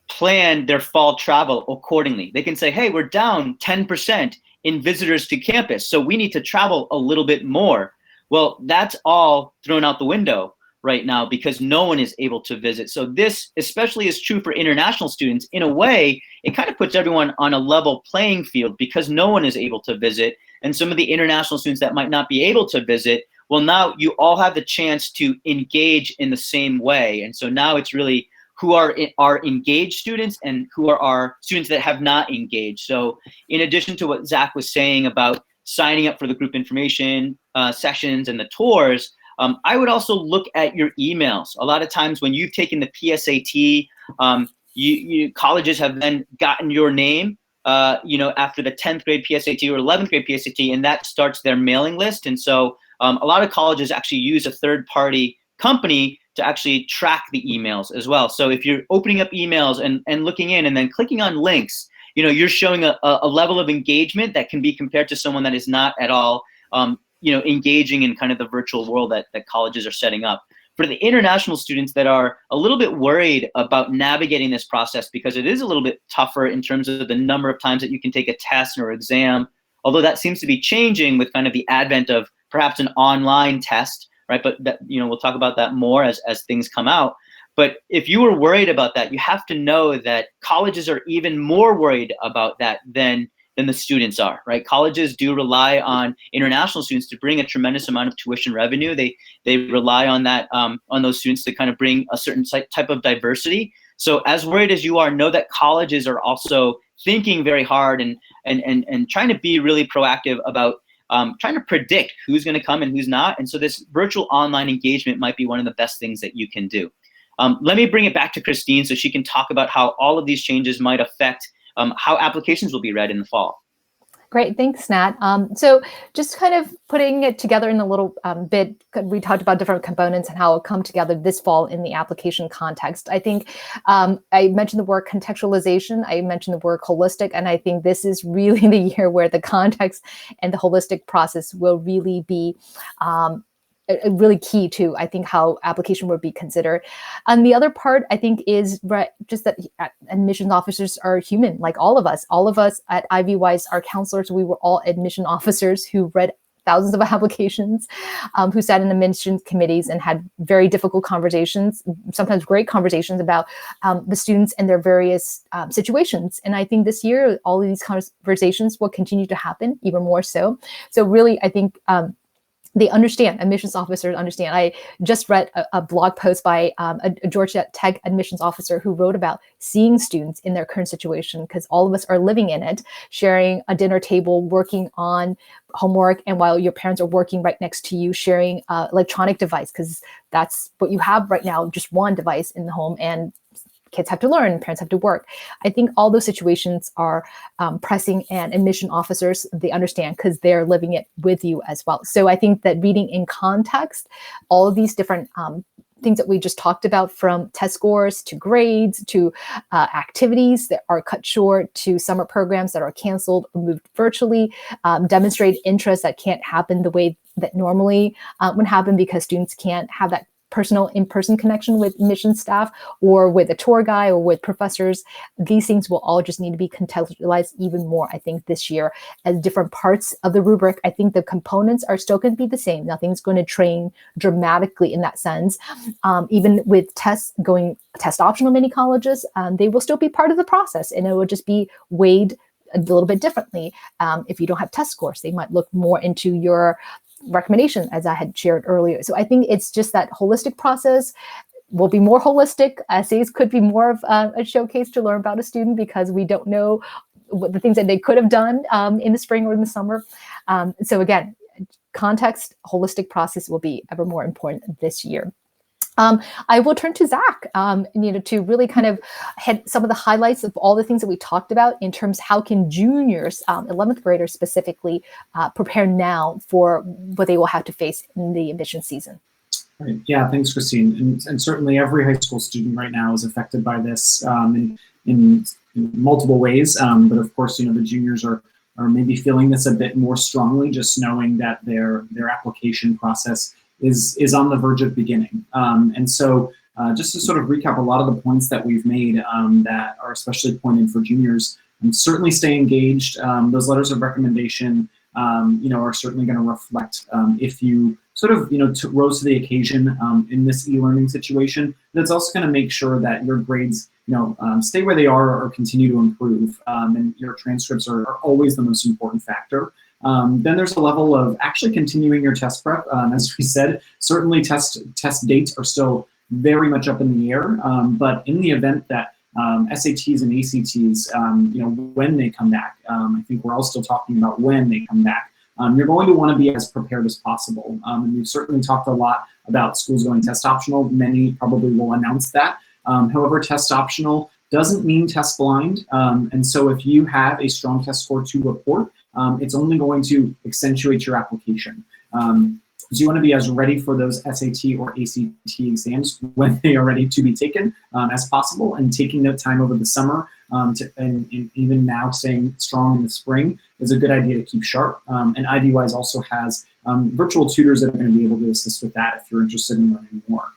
plan their fall travel accordingly. They can say, hey, we're down 10% in visitors to campus, so we need to travel a little bit more. Well, that's all thrown out the window right now because no one is able to visit. So this especially is true for international students. In a way, it kind of puts everyone on a level playing field because no one is able to visit. And some of the international students that might not be able to visit, well, now you all have the chance to engage in the same way. And so now it's really who are engaged students and who are our students that have not engaged. So in addition to what Zach was saying about signing up for the group information sessions and the tours, I would also look at your emails. A lot of times when you've taken the PSAT, colleges have then gotten your name, after the 10th grade PSAT or 11th grade PSAT, and that starts their mailing list. And so a lot of colleges actually use a third-party company to actually track the emails as well. So if you're opening up emails and looking in and then clicking on links, you're showing a level of engagement that can be compared to someone that is not at all engaging in kind of the virtual world that colleges are setting up. For the international students that are a little bit worried about navigating this process because it is a little bit tougher in terms of the number of times that you can take a test or exam, although that seems to be changing with kind of the advent of perhaps an online test, right? But that, we'll talk about that more as things come out. But if you were worried about that, you have to know that colleges are even more worried about that than the students are, right? Colleges do rely on international students to bring a tremendous amount of tuition revenue. They rely on that, on those students to kind of bring a certain type of diversity. So as worried as you are, know that colleges are also thinking very hard and trying to be really proactive about trying to predict who's going to come and who's not. And so this virtual online engagement might be one of the best things that you can do. Let me bring it back to Christine so she can talk about how all of these changes might affect how applications will be read in the fall. Great, thanks, Nat. So just kind of putting it together in a little bit, we talked about different components and how it'll come together this fall in the application context. I think I mentioned the word contextualization, I mentioned the word holistic, and I think this is really the year where the context and the holistic process will really be really key to, I think, how application would be considered. And the other part, I think, is just that admissions officers are human, like all of us. All of us at IvyWise are counselors. We were all admission officers who read thousands of applications, who sat in admissions committees and had very difficult conversations, sometimes great conversations about the students and their various situations. And I think this year, all of these conversations will continue to happen even more so. So really, I think they understand, admissions officers understand. I just read a blog post by a Georgia Tech admissions officer who wrote about seeing students in their current situation, because all of us are living in it, sharing a dinner table, working on homework, and while your parents are working right next to you, sharing electronic device, because that's what you have right now, just one device in the home, and kids have to learn, parents have to work. I think all those situations are pressing, and admission officers, they understand because they're living it with you as well. So I think that reading in context, all of these different things that we just talked about, from test scores to grades to activities that are cut short to summer programs that are canceled or moved virtually, demonstrate interest that can't happen the way that normally would happen because students can't have that personal in-person connection with mission staff or with a tour guide or with professors. These things will all just need to be contextualized even more, I think, this year as different parts of the rubric. I think the components are still going to be the same. Nothing's going to change dramatically in that sense. Even with tests going test optional many colleges, they will still be part of the process, and it will just be weighed a little bit differently. If you don't have test scores, they might look more into your recommendation, as I had shared earlier. So I think it's just that holistic process will be more holistic. Essays could be more of a showcase to learn about a student because we don't know what the things that they could have done in the spring or in the summer. So again, context, holistic process will be ever more important this year. I will turn to Zach, to really kind of hit some of the highlights of all the things that we talked about in terms of how can juniors, 11th graders specifically, prepare now for what they will have to face in the admission season. Right. Yeah, thanks, Christine. And certainly every high school student right now is affected by this in multiple ways. But of course, the juniors are maybe feeling this a bit more strongly, just knowing that their application process is on the verge of beginning. And so just to sort of recap a lot of the points that we've made that are especially pointed for juniors, certainly stay engaged. Those letters of recommendation, are certainly going to reflect if you sort of, rose to the occasion in this e-learning situation. But it's also going to make sure that your grades, stay where they are or continue to improve. And your transcripts are always the most important factor. Then there's a level of actually continuing your test prep. As we said, certainly test dates are still very much up in the air. But in the event that SATs and ACTs, when they come back, I think we're all still talking about when they come back. You're going to want to be as prepared as possible. And we've certainly talked a lot about schools going test optional. Many probably will announce that. However, test optional doesn't mean test blind. And so if you have a strong test score to report, it's only going to accentuate your application. So you want to be as ready for those SAT or ACT exams when they are ready to be taken as possible, and taking the time over the summer and even now staying strong in the spring is a good idea to keep sharp. And IvyWise also has virtual tutors that are going to be able to assist with that if you're interested in learning more.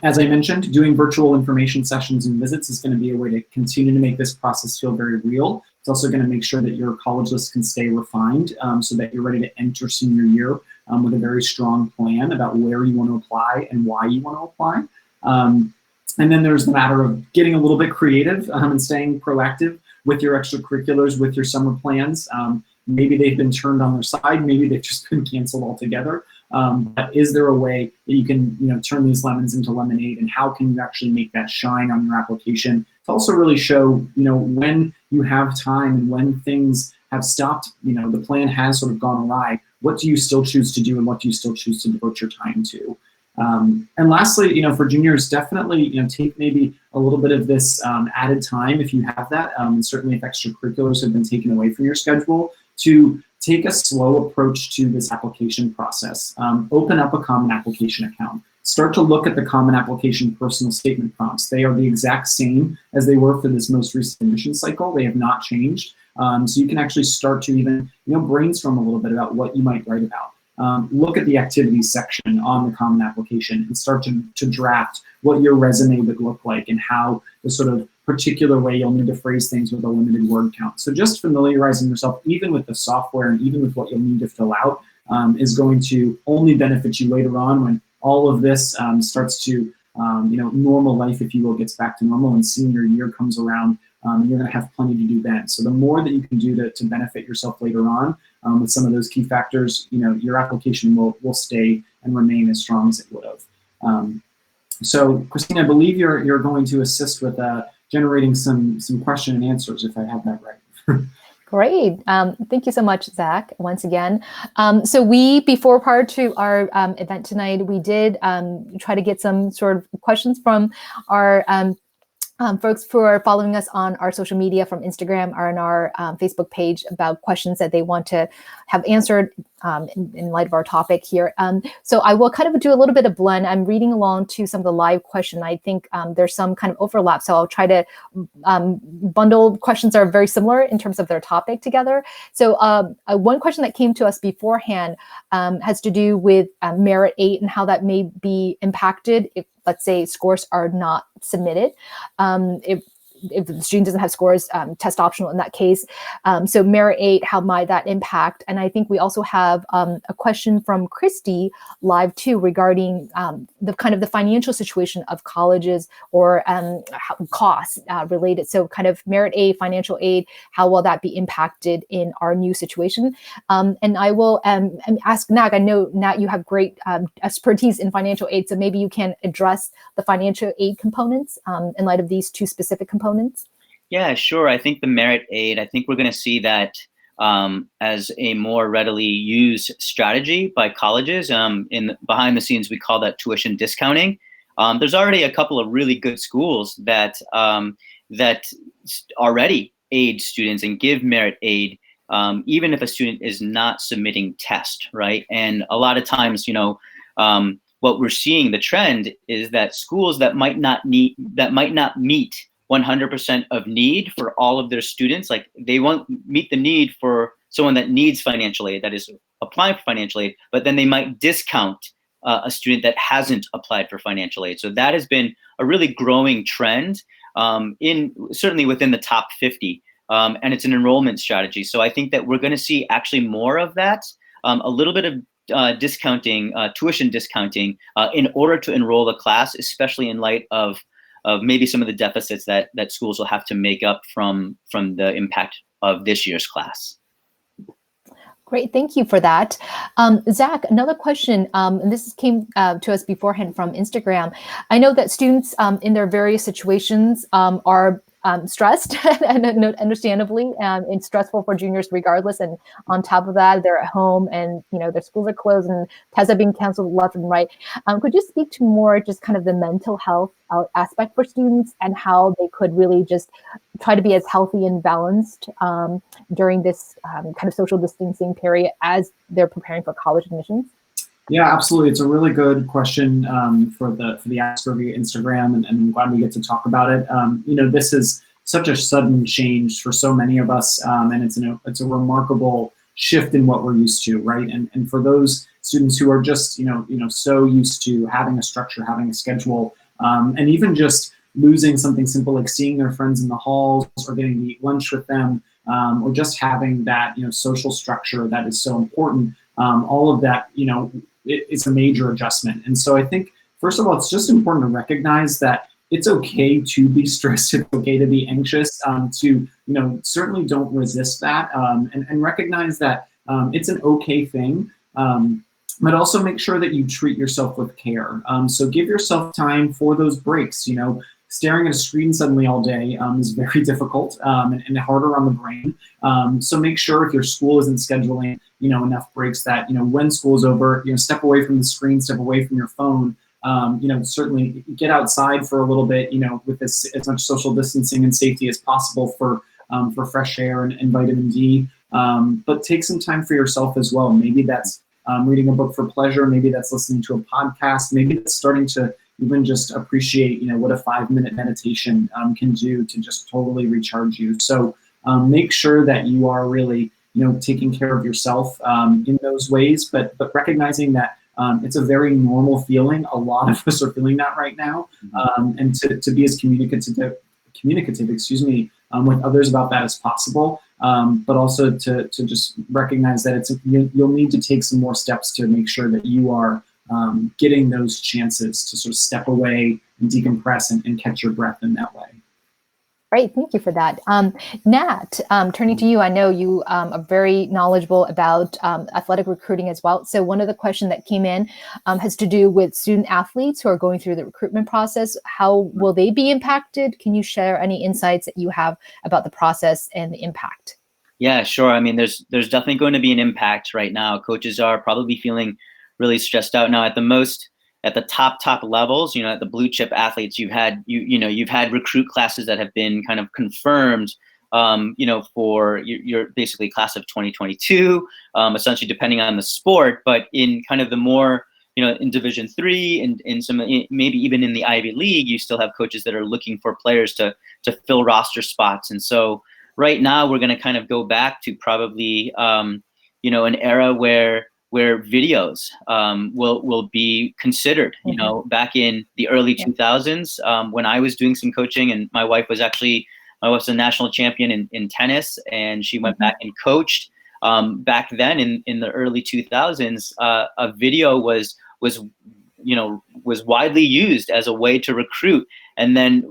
As I mentioned, doing virtual information sessions and visits is going to be a way to continue to make this process feel very real. It's also going to make sure that your college list can stay refined so that you're ready to enter senior year with a very strong plan about where you want to apply and why you want to apply. And then there's the matter of getting a little bit creative and staying proactive with your extracurriculars, with your summer plans. Maybe they've been turned on their side, maybe they've just been canceled altogether. But is there a way that you can turn these lemons into lemonade, and how can you actually make that shine on your application to also really show when you have time and when things have stopped, the plan has sort of gone awry, what do you still choose to do and what do you still choose to devote your time to? And lastly, for juniors, definitely take maybe a little bit of this added time if you have that, and certainly if extracurriculars have been taken away from your schedule, to take a slow approach to this application process. Open up a Common Application account. Start to look at the Common Application personal statement prompts. They are the exact same as they were for this most recent admission cycle. They have not changed. So you can actually start to even brainstorm a little bit about what you might write about. Look at the activities section on the Common Application and start to draft what your resume would look like and how the sort of particular way you'll need to phrase things with a limited word count. So just familiarizing yourself even with the software and even with what you'll need to fill out is going to only benefit you later on when all of this starts to, normal life, if you will, gets back to normal and senior year comes around. You're going to have plenty to do then. So the more that you can do to benefit yourself later on with some of those key factors, your application will stay and remain as strong as it would have. So Christine, I believe you're going to assist with generating some question and answers, if I have that right. Great. Thank you so much, Zach, once again. So prior to our event tonight, we did try to get some sort of questions from our folks who are following us on our social media from Instagram or on our Facebook page about questions that they want to have answered in light of our topic here. So I will kind of do a little bit of blend. I'm reading along to some of the live question. I think there's some kind of overlap. So I'll try to bundle questions that are very similar in terms of their topic together. So one question that came to us beforehand has to do with Merit 8 and how that may be impacted if, let's say, scores are not submitted. If the student doesn't have scores, test optional in that case. So Merit 8, how might that impact? And I think we also have a question from Christy live too regarding the kind of the financial situation of colleges or costs related. So kind of Merit aid, financial aid, how will that be impacted in our new situation? And I will ask Nat. I know, Nat, you have great expertise in financial aid, so maybe you can address the financial aid components in light of these two specific components. Yeah, sure. I think the merit aid, I think we're going to see that as a more readily used strategy by colleges. Behind the scenes, we call that tuition discounting. There's already a couple of really good schools that already aid students and give merit aid, even if a student is not submitting test, right? And a lot of times, what we're seeing, the trend is that schools that might not meet 100% of need for all of their students, like they won't meet the need for someone that needs financial aid, that is applying for financial aid, but then they might discount a student that hasn't applied for financial aid. So that has been a really growing trend certainly within the top 50, and it's an enrollment strategy. So I think that we're going to see actually more of that, a little bit of discounting, tuition discounting in order to enroll a class, especially in light of maybe some of the deficits that schools will have to make up from the impact of this year's class. Great, thank you for that. Zach, another question, and this came to us beforehand from Instagram. I know that students in their various situations are stressed, and understandably, it's stressful for juniors regardless. And on top of that, they're at home and their schools are closed and tests are being canceled left and right. Could you speak to more just kind of the mental health aspect for students and how they could really just try to be as healthy and balanced during this kind of social distancing period as they're preparing for college admissions? Yeah, absolutely. It's a really good question for the Ask Review Instagram, and I'm glad we get to talk about it. This is such a sudden change for so many of us, and it's a remarkable shift in what we're used to, right? And for those students who are just so used to having a structure, having a schedule, and even just losing something simple like seeing their friends in the halls or getting to eat lunch with them, or just having that social structure that is so important. All of that, it's a major adjustment. And so I think, first of all, it's just important to recognize that it's okay to be stressed, it's okay to be anxious, certainly don't resist that, and recognize that it's an okay thing, but also make sure that you treat yourself with care. So give yourself time for those breaks. Staring at a screen suddenly all day is very difficult and harder on the brain. So make sure if your school isn't scheduling, enough breaks that, when school's over, step away from the screen, step away from your phone. Certainly get outside for a little bit, with as much social distancing and safety as possible for fresh air and vitamin D. But take some time for yourself as well. Maybe that's reading a book for pleasure. Maybe that's listening to a podcast. Maybe that's starting to even just appreciate, what a 5-minute meditation can do to just totally recharge you. So make sure that you are really, taking care of yourself in those ways, but recognizing that it's a very normal feeling. A lot of us are feeling that right now, and to be as communicative, with others about that as possible, but also to just recognize that you'll need to take some more steps to make sure that you are getting those chances to sort of step away and decompress and catch your breath in that way. Great, thank you for that. Nat, turning to you, I know you are very knowledgeable about athletic recruiting as well. So one of the questions that came in has to do with student athletes who are going through the recruitment process. How will they be impacted? Can you share any insights that you have about the process and the impact? Yeah, sure. I mean, there's definitely going to be an impact right now. Coaches are probably feeling really stressed out now. At the top levels, at the blue chip athletes, you've had recruit classes that have been kind of confirmed for your basically class of 2022, essentially depending on the sport, but in kind of the more, in Division III and in some, maybe even in the Ivy League, you still have coaches that are looking for players to fill roster spots. And so right now we're going to kind of go back to probably, an era where videos will be considered. Back in the early 2000s, when I was doing some coaching, and my wife was a national champion in tennis, and she went back and coached. Back then in the early 2000s, a video was widely used as a way to recruit. And then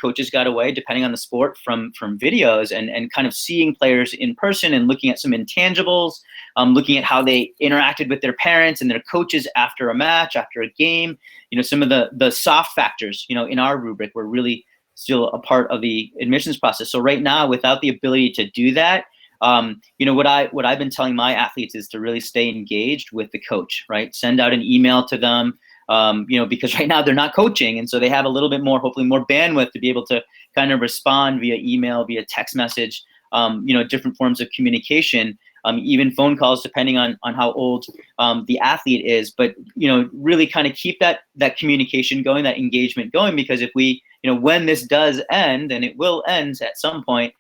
coaches got away, depending on the sport, from videos and kind of seeing players in person and looking at some intangibles, looking at how they interacted with their parents and their coaches after a match, after a game. Some of the soft factors, in our rubric were really still a part of the admissions process. So right now, without the ability to do that, what I've been telling my athletes is to really stay engaged with the coach, right? Send out an email to them, because right now they're not coaching. And so they have a little bit more, hopefully more bandwidth to be able to kind of respond via email, via text message, different forms of communication, even phone calls, depending on how old the athlete is. But, really kind of keep that communication going, that engagement going, because if we, when this does end, and it will end at some point,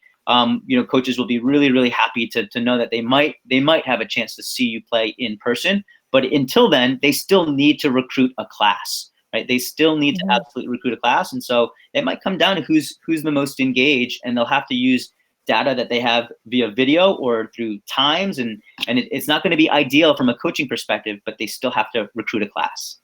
coaches will be really, really happy to know that they might have a chance to see you play in person. But until then, they still need to recruit a class, right? They still need to absolutely recruit a class. And so it might come down to who's the most engaged, and they'll have to use data that they have via video or through times. And it's not going to be ideal from a coaching perspective, but they still have to recruit a class.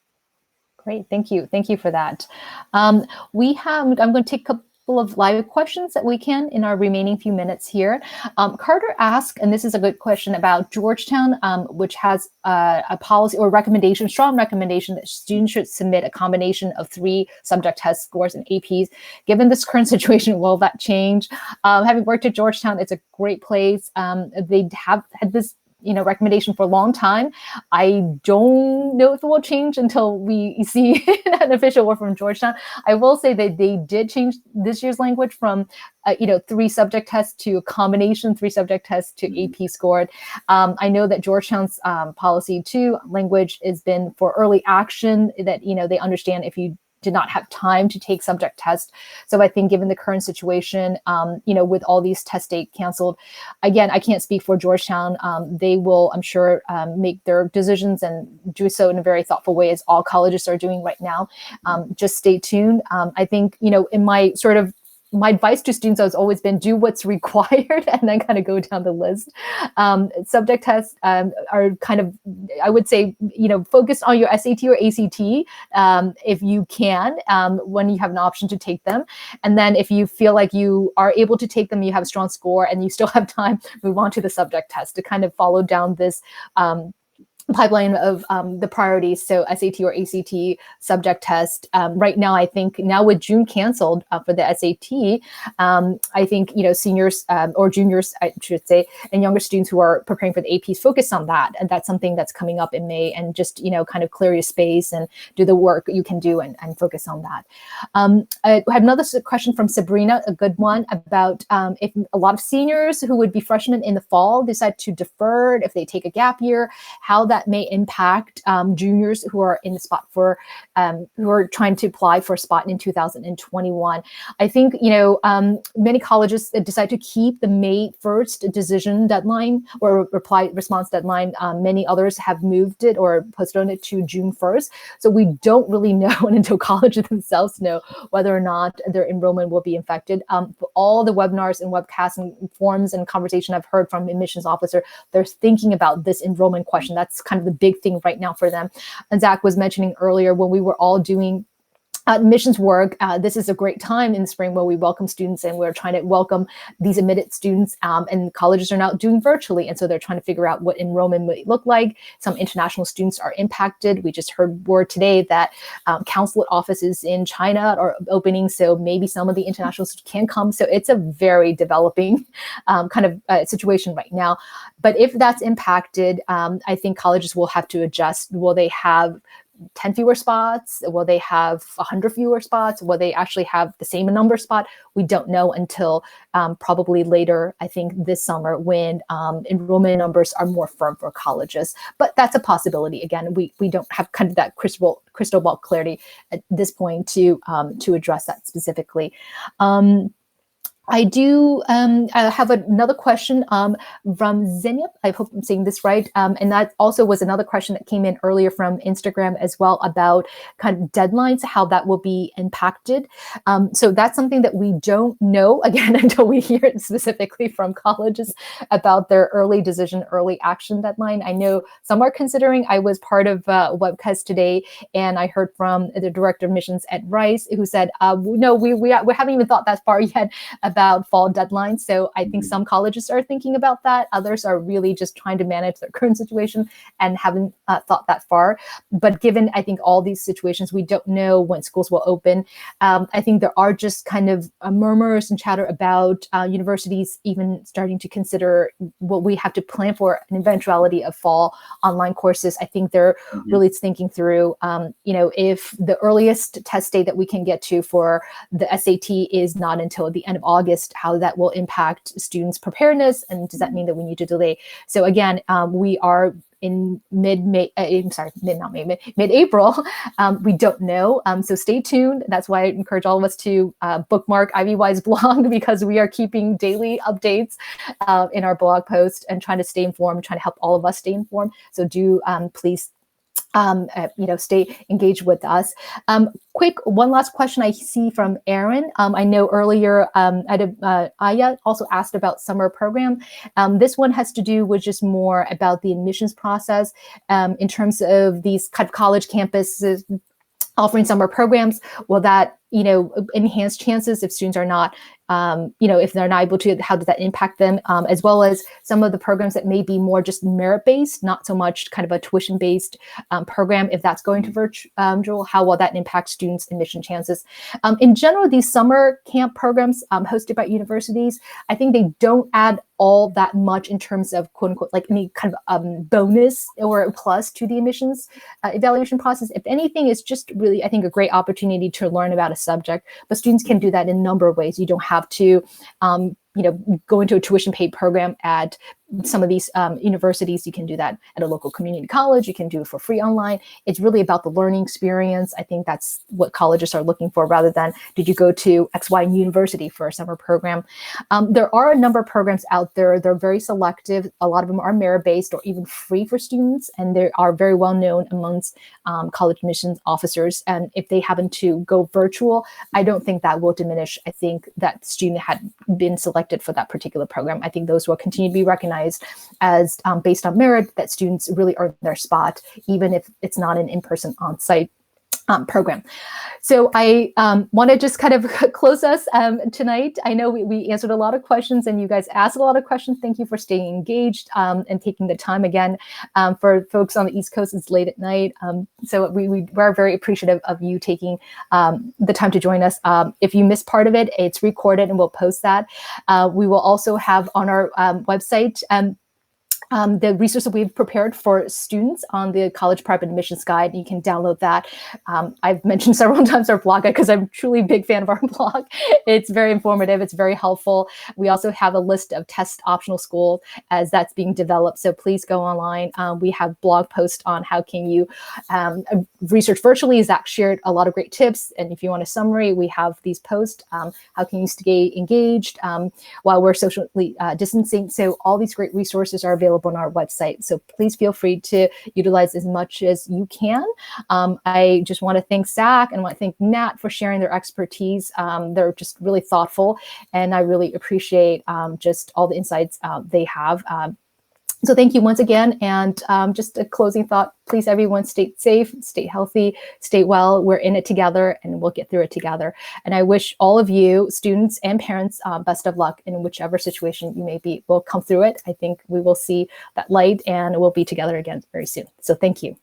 Great, thank you. Thank you for that. I'm going to take a couple of live questions that we can in our remaining few minutes here. Carter asked, and this is a good question, about Georgetown, which has a policy or recommendation, strong recommendation that students should submit a combination of 3 subject test scores and APs. Given this current situation, will that change? Having worked at Georgetown, it's a great place. They have had this recommendation for a long time. I don't know if it will change until we see an official word from Georgetown. I will say that they did change this year's language from 3 subject tests to a combination 3 subject tests to AP scored. I know that Georgetown's policy 2 language has been for early action, that they understand if you did not have time to take subject tests. So I think given the current situation, with all these test dates canceled, again, I can't speak for Georgetown. They will, I'm sure, make their decisions and do so in a very thoughtful way, as all colleges are doing right now. Just stay tuned. I think, in my advice to students has always been do what's required and then kind of go down the list. Subject tests are kind of, I would say, focus on your SAT or ACT if you can, when you have an option to take them. And then if you feel like you are able to take them, you have a strong score and you still have time, move on to the subject test to kind of follow down this pipeline of the priorities. So SAT or ACT, subject test. Right now, I think now with June canceled for the SAT, I think, seniors or juniors, I should say, and younger students who are preparing for the APs focus on that. And that's something that's coming up in May, and just, kind of clear your space and do the work you can do and focus on that. I have another question from Sabrina, a good one, about if a lot of seniors who would be freshmen in the fall decide to defer if they take a gap year, how that may impact juniors who are in the spot for, who are trying to apply for a spot in 2021. I think, many colleges decide to keep the May 1st decision deadline or response deadline. Many others have moved it or postponed it to June 1st. So we don't really know until colleges themselves know whether or not their enrollment will be affected. For all the webinars and webcasts and forums and conversation I've heard from admissions officer, they're thinking about this enrollment question. That's kind of the big thing right now for them. And Zach was mentioning earlier, when we were all doing admissions work, this is a great time in the spring where we welcome students, and we're trying to welcome these admitted students, and colleges are now doing virtually. And so they're trying to figure out what enrollment might look like. Some international students are impacted. We just heard word today that consulate offices in China are opening. So maybe some of the international students can come. So it's a very developing kind of situation right now. But if that's impacted, I think colleges will have to adjust. Will they have 10 fewer spots? Will they have 100 fewer spots? Will they actually have the same number of spots? We don't know until probably later, I think this summer, when enrollment numbers are more firm for colleges. But that's a possibility. Again, we don't have kind of that crystal ball clarity at this point to address that specifically. I do have another question from Zeynep. I hope I'm saying this right. And that also was another question that came in earlier from Instagram as well about kind of deadlines, how that will be impacted. So that's something that we don't know, again, until we hear it specifically from colleges about their early decision, early action deadline. I know some are considering. I was part of a webcast today, and I heard from the director of admissions at Rice, who said, no, we haven't even thought that far yet about fall deadlines. So I think some colleges are thinking about that. Others are really just trying to manage their current situation and haven't thought that far. But given, I think, all these situations, we don't know when schools will open. I think there are just kind of murmurs and chatter about universities even starting to consider what we have to plan for an eventuality of fall online courses. I think they're really thinking through, if the earliest test date that we can get to for the SAT is not until the end of August, how that will impact students' preparedness, and does that mean that we need to delay? So again, we are in mid-April. We don't know. So stay tuned. That's why I encourage all of us to bookmark IvyWise blog, because we are keeping daily updates in our blog post and trying to stay informed, trying to help all of us stay informed. So do please stay engaged with us. Quick, one last question I see from Aaron. I know earlier Aya also asked about summer program. This one has to do with just more about the admissions process in terms of these kind of college campuses offering summer programs. Will that enhance chances if students are not, if they're not able to, how does that impact them? As well as some of the programs that may be more just merit-based, not so much kind of a tuition-based program. If that's going to virtual, how will that impact students' admission chances? In general, these summer camp programs hosted by universities, I think they don't add all that much in terms of quote unquote, like any kind of bonus or plus to the admissions evaluation process. If anything, it's just really, I think, a great opportunity to learn about a subject, but students can do that in a number of ways. You don't have to, go into a tuition paid program at some of these universities. You can do that at a local community college. You can do it for free online. It's really about the learning experience. I think that's what colleges are looking for, rather than did you go to XY university for a summer program. There are a number of programs out there. They're very selective. A lot of them are merit-based or even free for students, and they are very well known amongst college admissions officers. And if they happen to go virtual, I don't think that will diminish. I think that student had been selected for that particular program. I think those will continue to be recognized as based on merit, that students really earn their spot, even if it's not an in-person on-site program. So I want to just kind of close us tonight. I know we answered a lot of questions and you guys asked a lot of questions. Thank you for staying engaged and taking the time again. For folks on the East Coast, it's late at night. So we're very appreciative of you taking the time to join us. If you missed part of it, it's recorded and we'll post that. We will also have on our website the resources we've prepared for students on the College Prep Admissions Guide. You can download that. I've mentioned several times our blog because I'm truly a big fan of our blog. It's very informative. It's very helpful. We also have a list of test optional schools as that's being developed. So please go online. We have blog posts on how can you research virtually. Zach shared a lot of great tips. And if you want a summary, we have these posts. How can you stay engaged while we're socially distancing? So all these great resources are available on our website. So please feel free to utilize as much as you can. I just want to thank Zach and want to thank Nat for sharing their expertise. They're just really thoughtful, and I really appreciate just all the insights they have. So thank you once again. And just a closing thought, please everyone stay safe, stay healthy, stay well. We're in it together and we'll get through it together. And I wish all of you, students and parents, best of luck in whichever situation you may be. We'll come through it. I think we will see that light and we'll be together again very soon. So thank you.